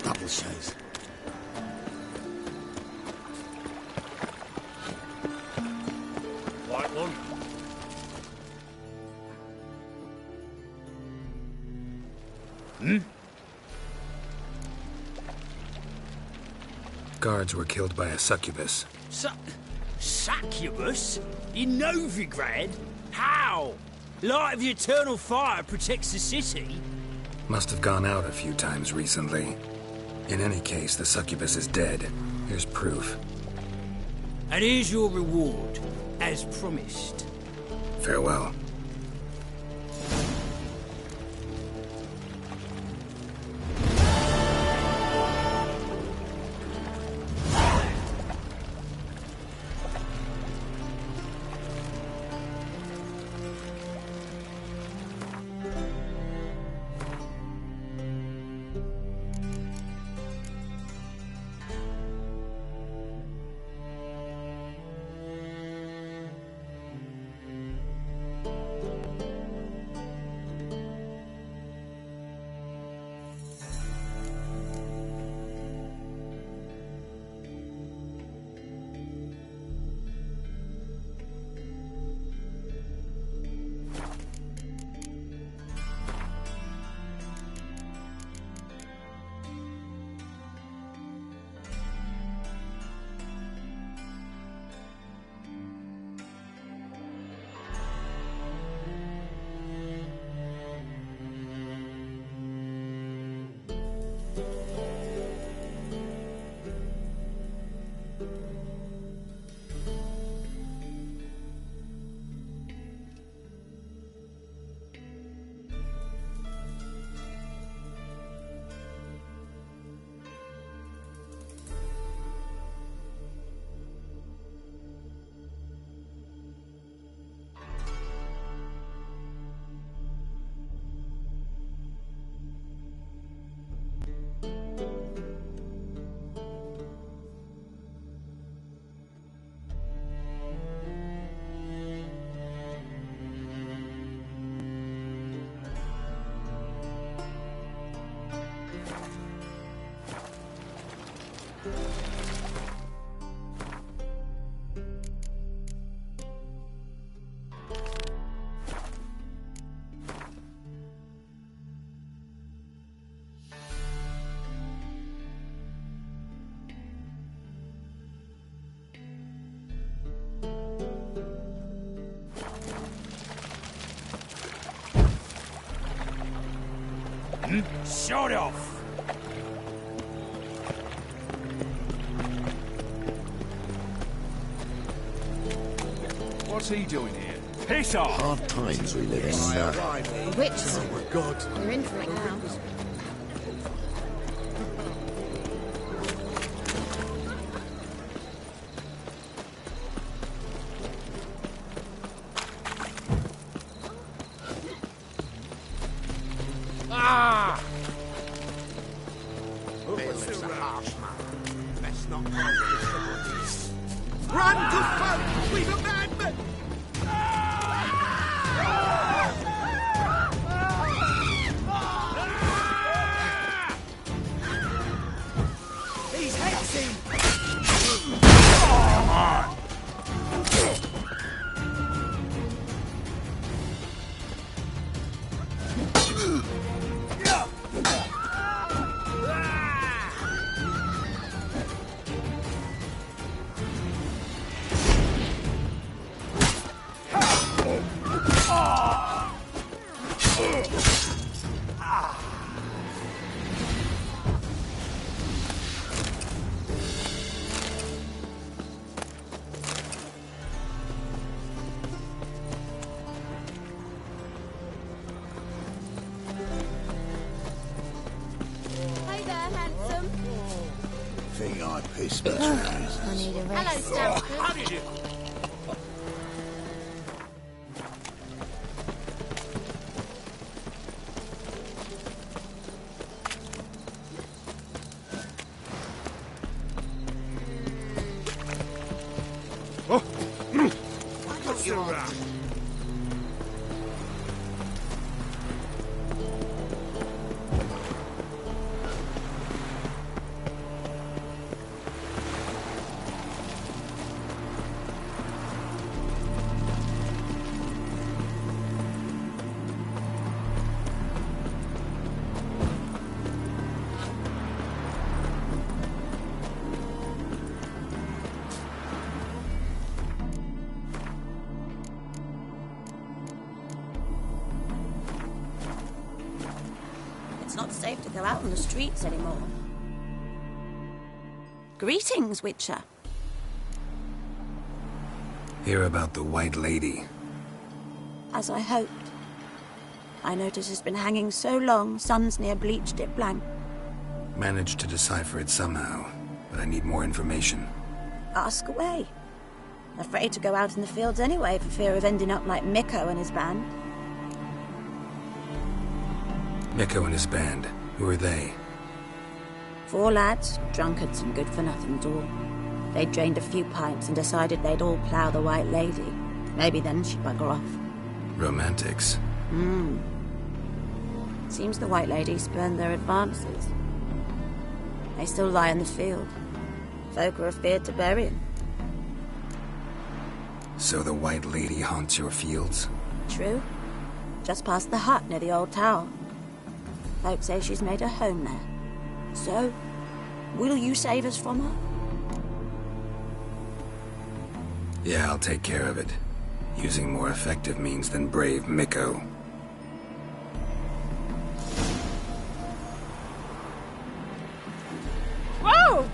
Publishers. White one. Guards were killed by a succubus. Succubus? In Novigrad? How? Light of the eternal fire protects the city? Must have gone out a few times recently. In any case, the succubus is dead. Here's proof. And here's your reward, as promised. Farewell. Shut off! What's he doing here? Piss off! Hard times we live in now. Which? Oh my god. You're in for it now. Ah! It's a harsh man. Let's not go this. Run to front! We've abandoned! He's hexing! Come on! Hey there, handsome. Think I piss better I need a rest. Hello, Stamford. What's the rush? It's not safe to go out on the streets anymore. Greetings, Witcher. Hear about the White Lady. As I hoped. I notice it's been hanging so long, sun's near bleached it blank. Managed to decipher it somehow, but I need more information. Ask away. Afraid to go out in the fields anyway for fear of ending up like Mikko and his band. Mikko and his band. Who are they? 4 lads, drunkards and good-for-nothings all. They drained a few pints and decided they'd all plough the White Lady. Maybe then she'd bugger off. Romantics. Seems the White Lady spurned their advances. They still lie in the field. Folk are afeard to bury 'em. So the White Lady haunts your fields? True. Just past the hut near the old tower. Folk say she's made a home there. So, will you save us from her? Yeah, I'll take care of it. Using more effective means than brave Mikko. Whoa!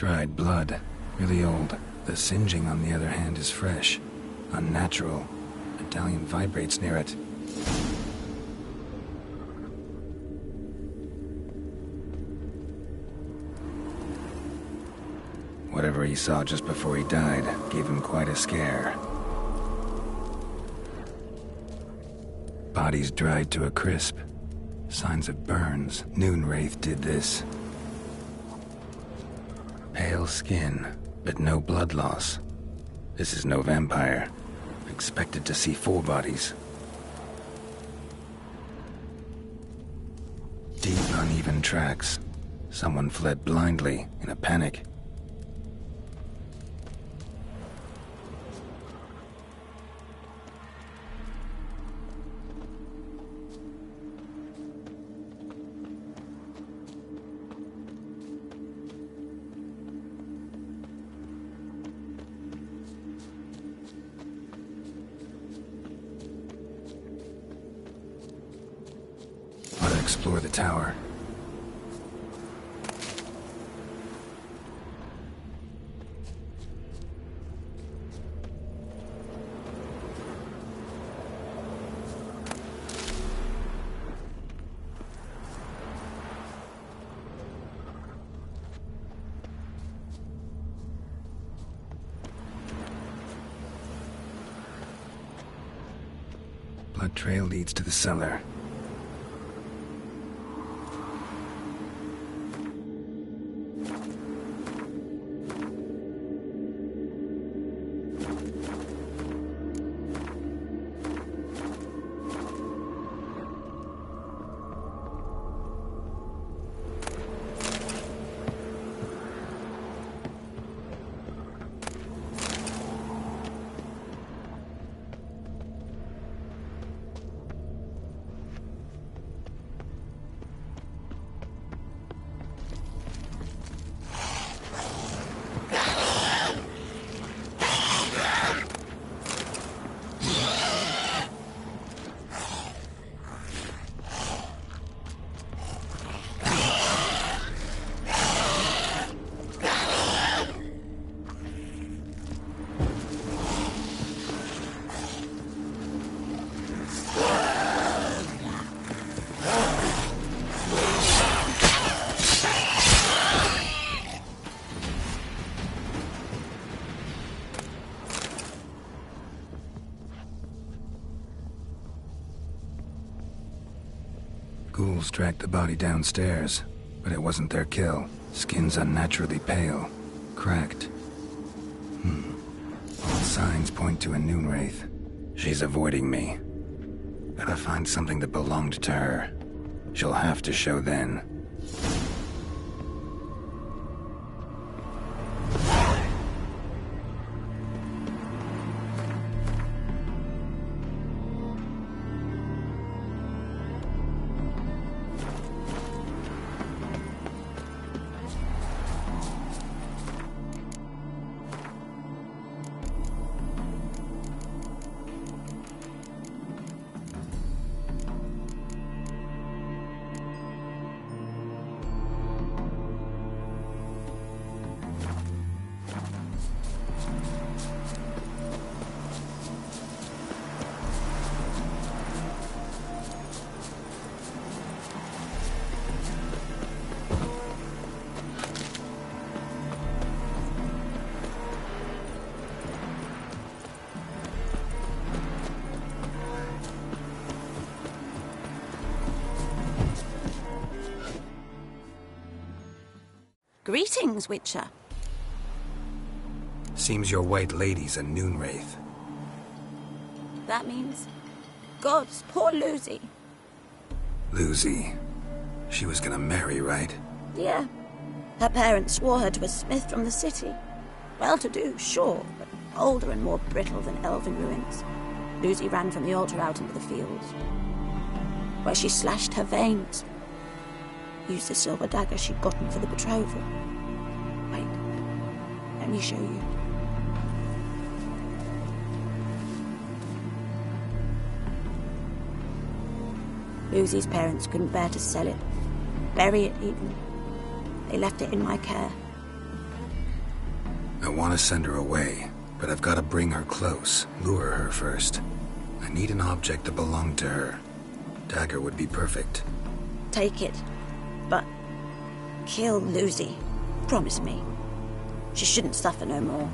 Dried blood. Really old. The singeing, on the other hand, is fresh. Unnatural. Medallion vibrates near it. Whatever he saw just before he died gave him quite a scare. Bodies dried to a crisp. Signs of burns. Noonwraith did this. Pale skin, but no blood loss. This is no vampire. Expected to see 4 bodies. Deep, uneven tracks. Someone fled blindly, in a panic. Explore the tower. Blood trail leads to the cellar. Ghouls dragged the body downstairs, but it wasn't their kill. Skin's unnaturally pale, cracked. All signs point to a Noonwraith. She's avoiding me. Gotta find something that belonged to her. She'll have to show then. Greetings, Witcher. Seems your white lady's a Noonwraith. That means... Gods, poor Lucy. Lucy. She was gonna marry, right? Yeah. Her parents swore her to a smith from the city. Well-to-do, sure, but older and more brittle than elven ruins. Lucy ran from the altar out into the fields, where she slashed her veins. Used the silver dagger she'd gotten for the betrothal. Wait, let me show you. Lucy's parents couldn't bear to sell it, bury it even. They left it in my care. I want to send her away, but I've got to bring her close, lure her first. I need an object that belonged to her. Dagger would be perfect. Take it, but kill Lucy. Promise me. She shouldn't suffer no more.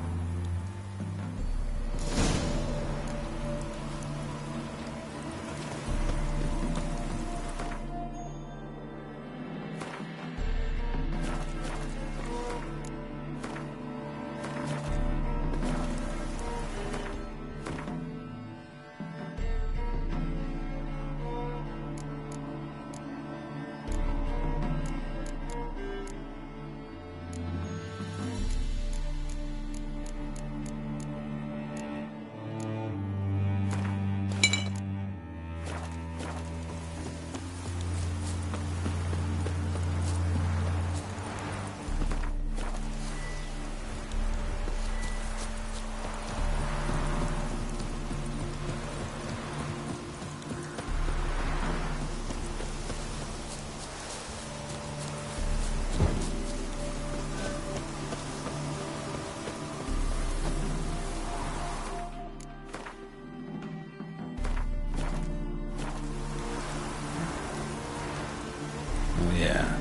Oh yeah,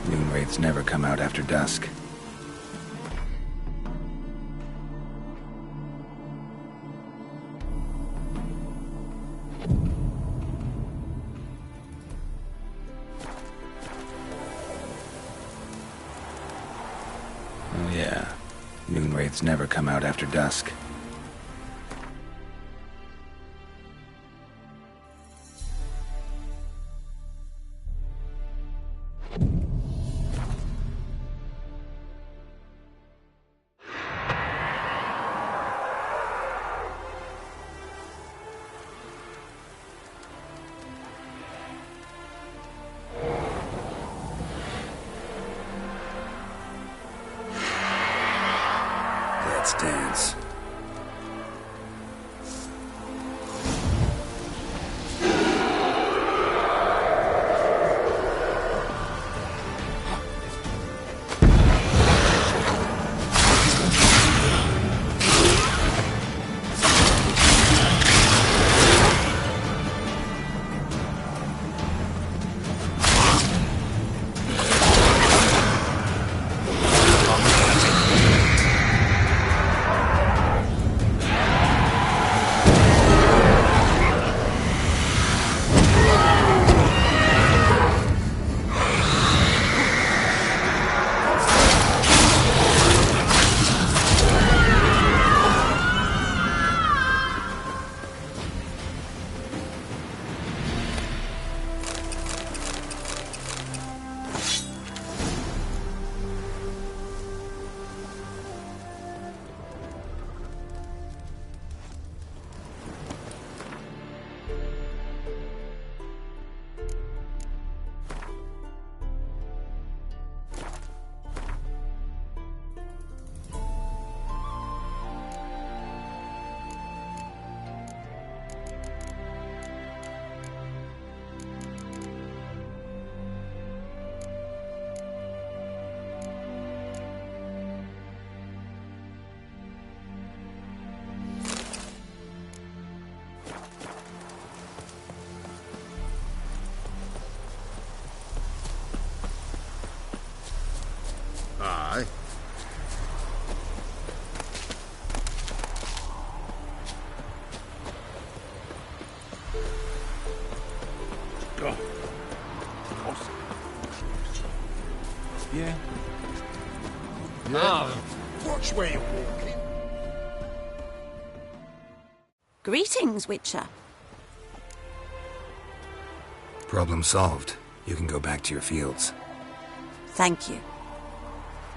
Moonwraiths never come out after dusk. Oh yeah, Moonwraiths never come out after dusk. Let's dance. Aye. God. Yeah. Watch where you're walking. Greetings, Witcher. Problem solved. You can go back to your fields. Thank you.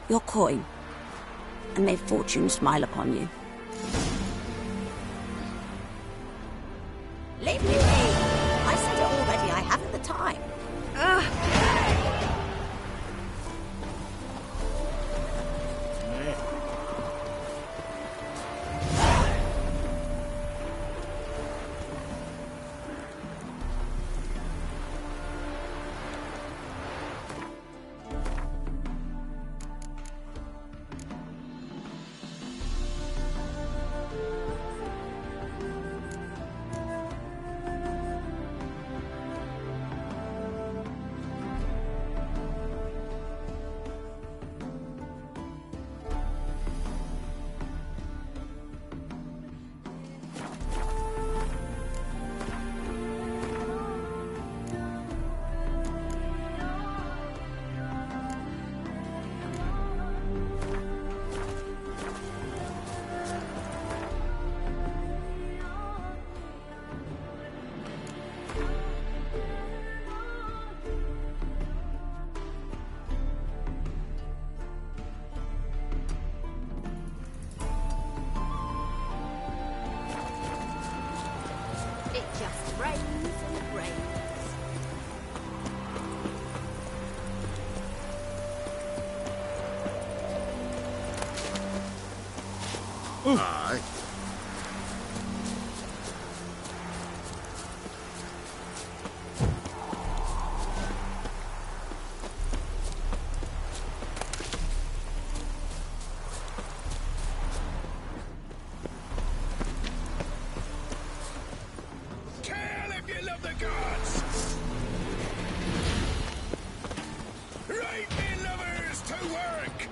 Your coin, and may fortune smile upon you. Leave me be! I said it already, I haven't the time. rains and rains. Aye. Tell if you love the gods! Right, me lovers, to work!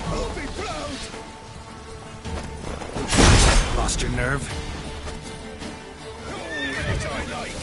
I'll be proud! Lost your nerve? Oh, that I like!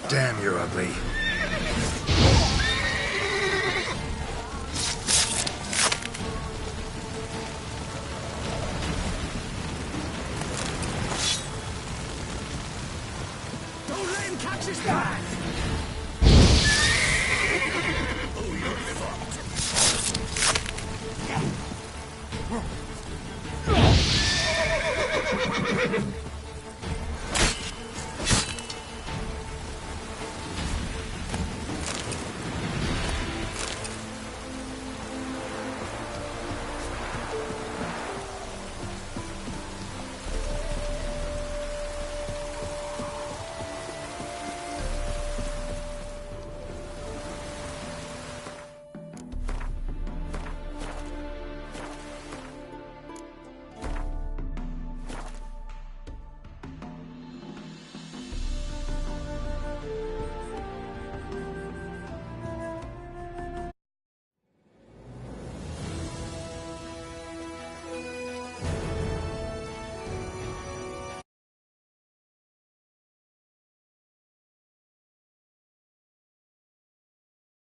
Damn, you're ugly. Don't let him catch his back! Oh, you'll live up.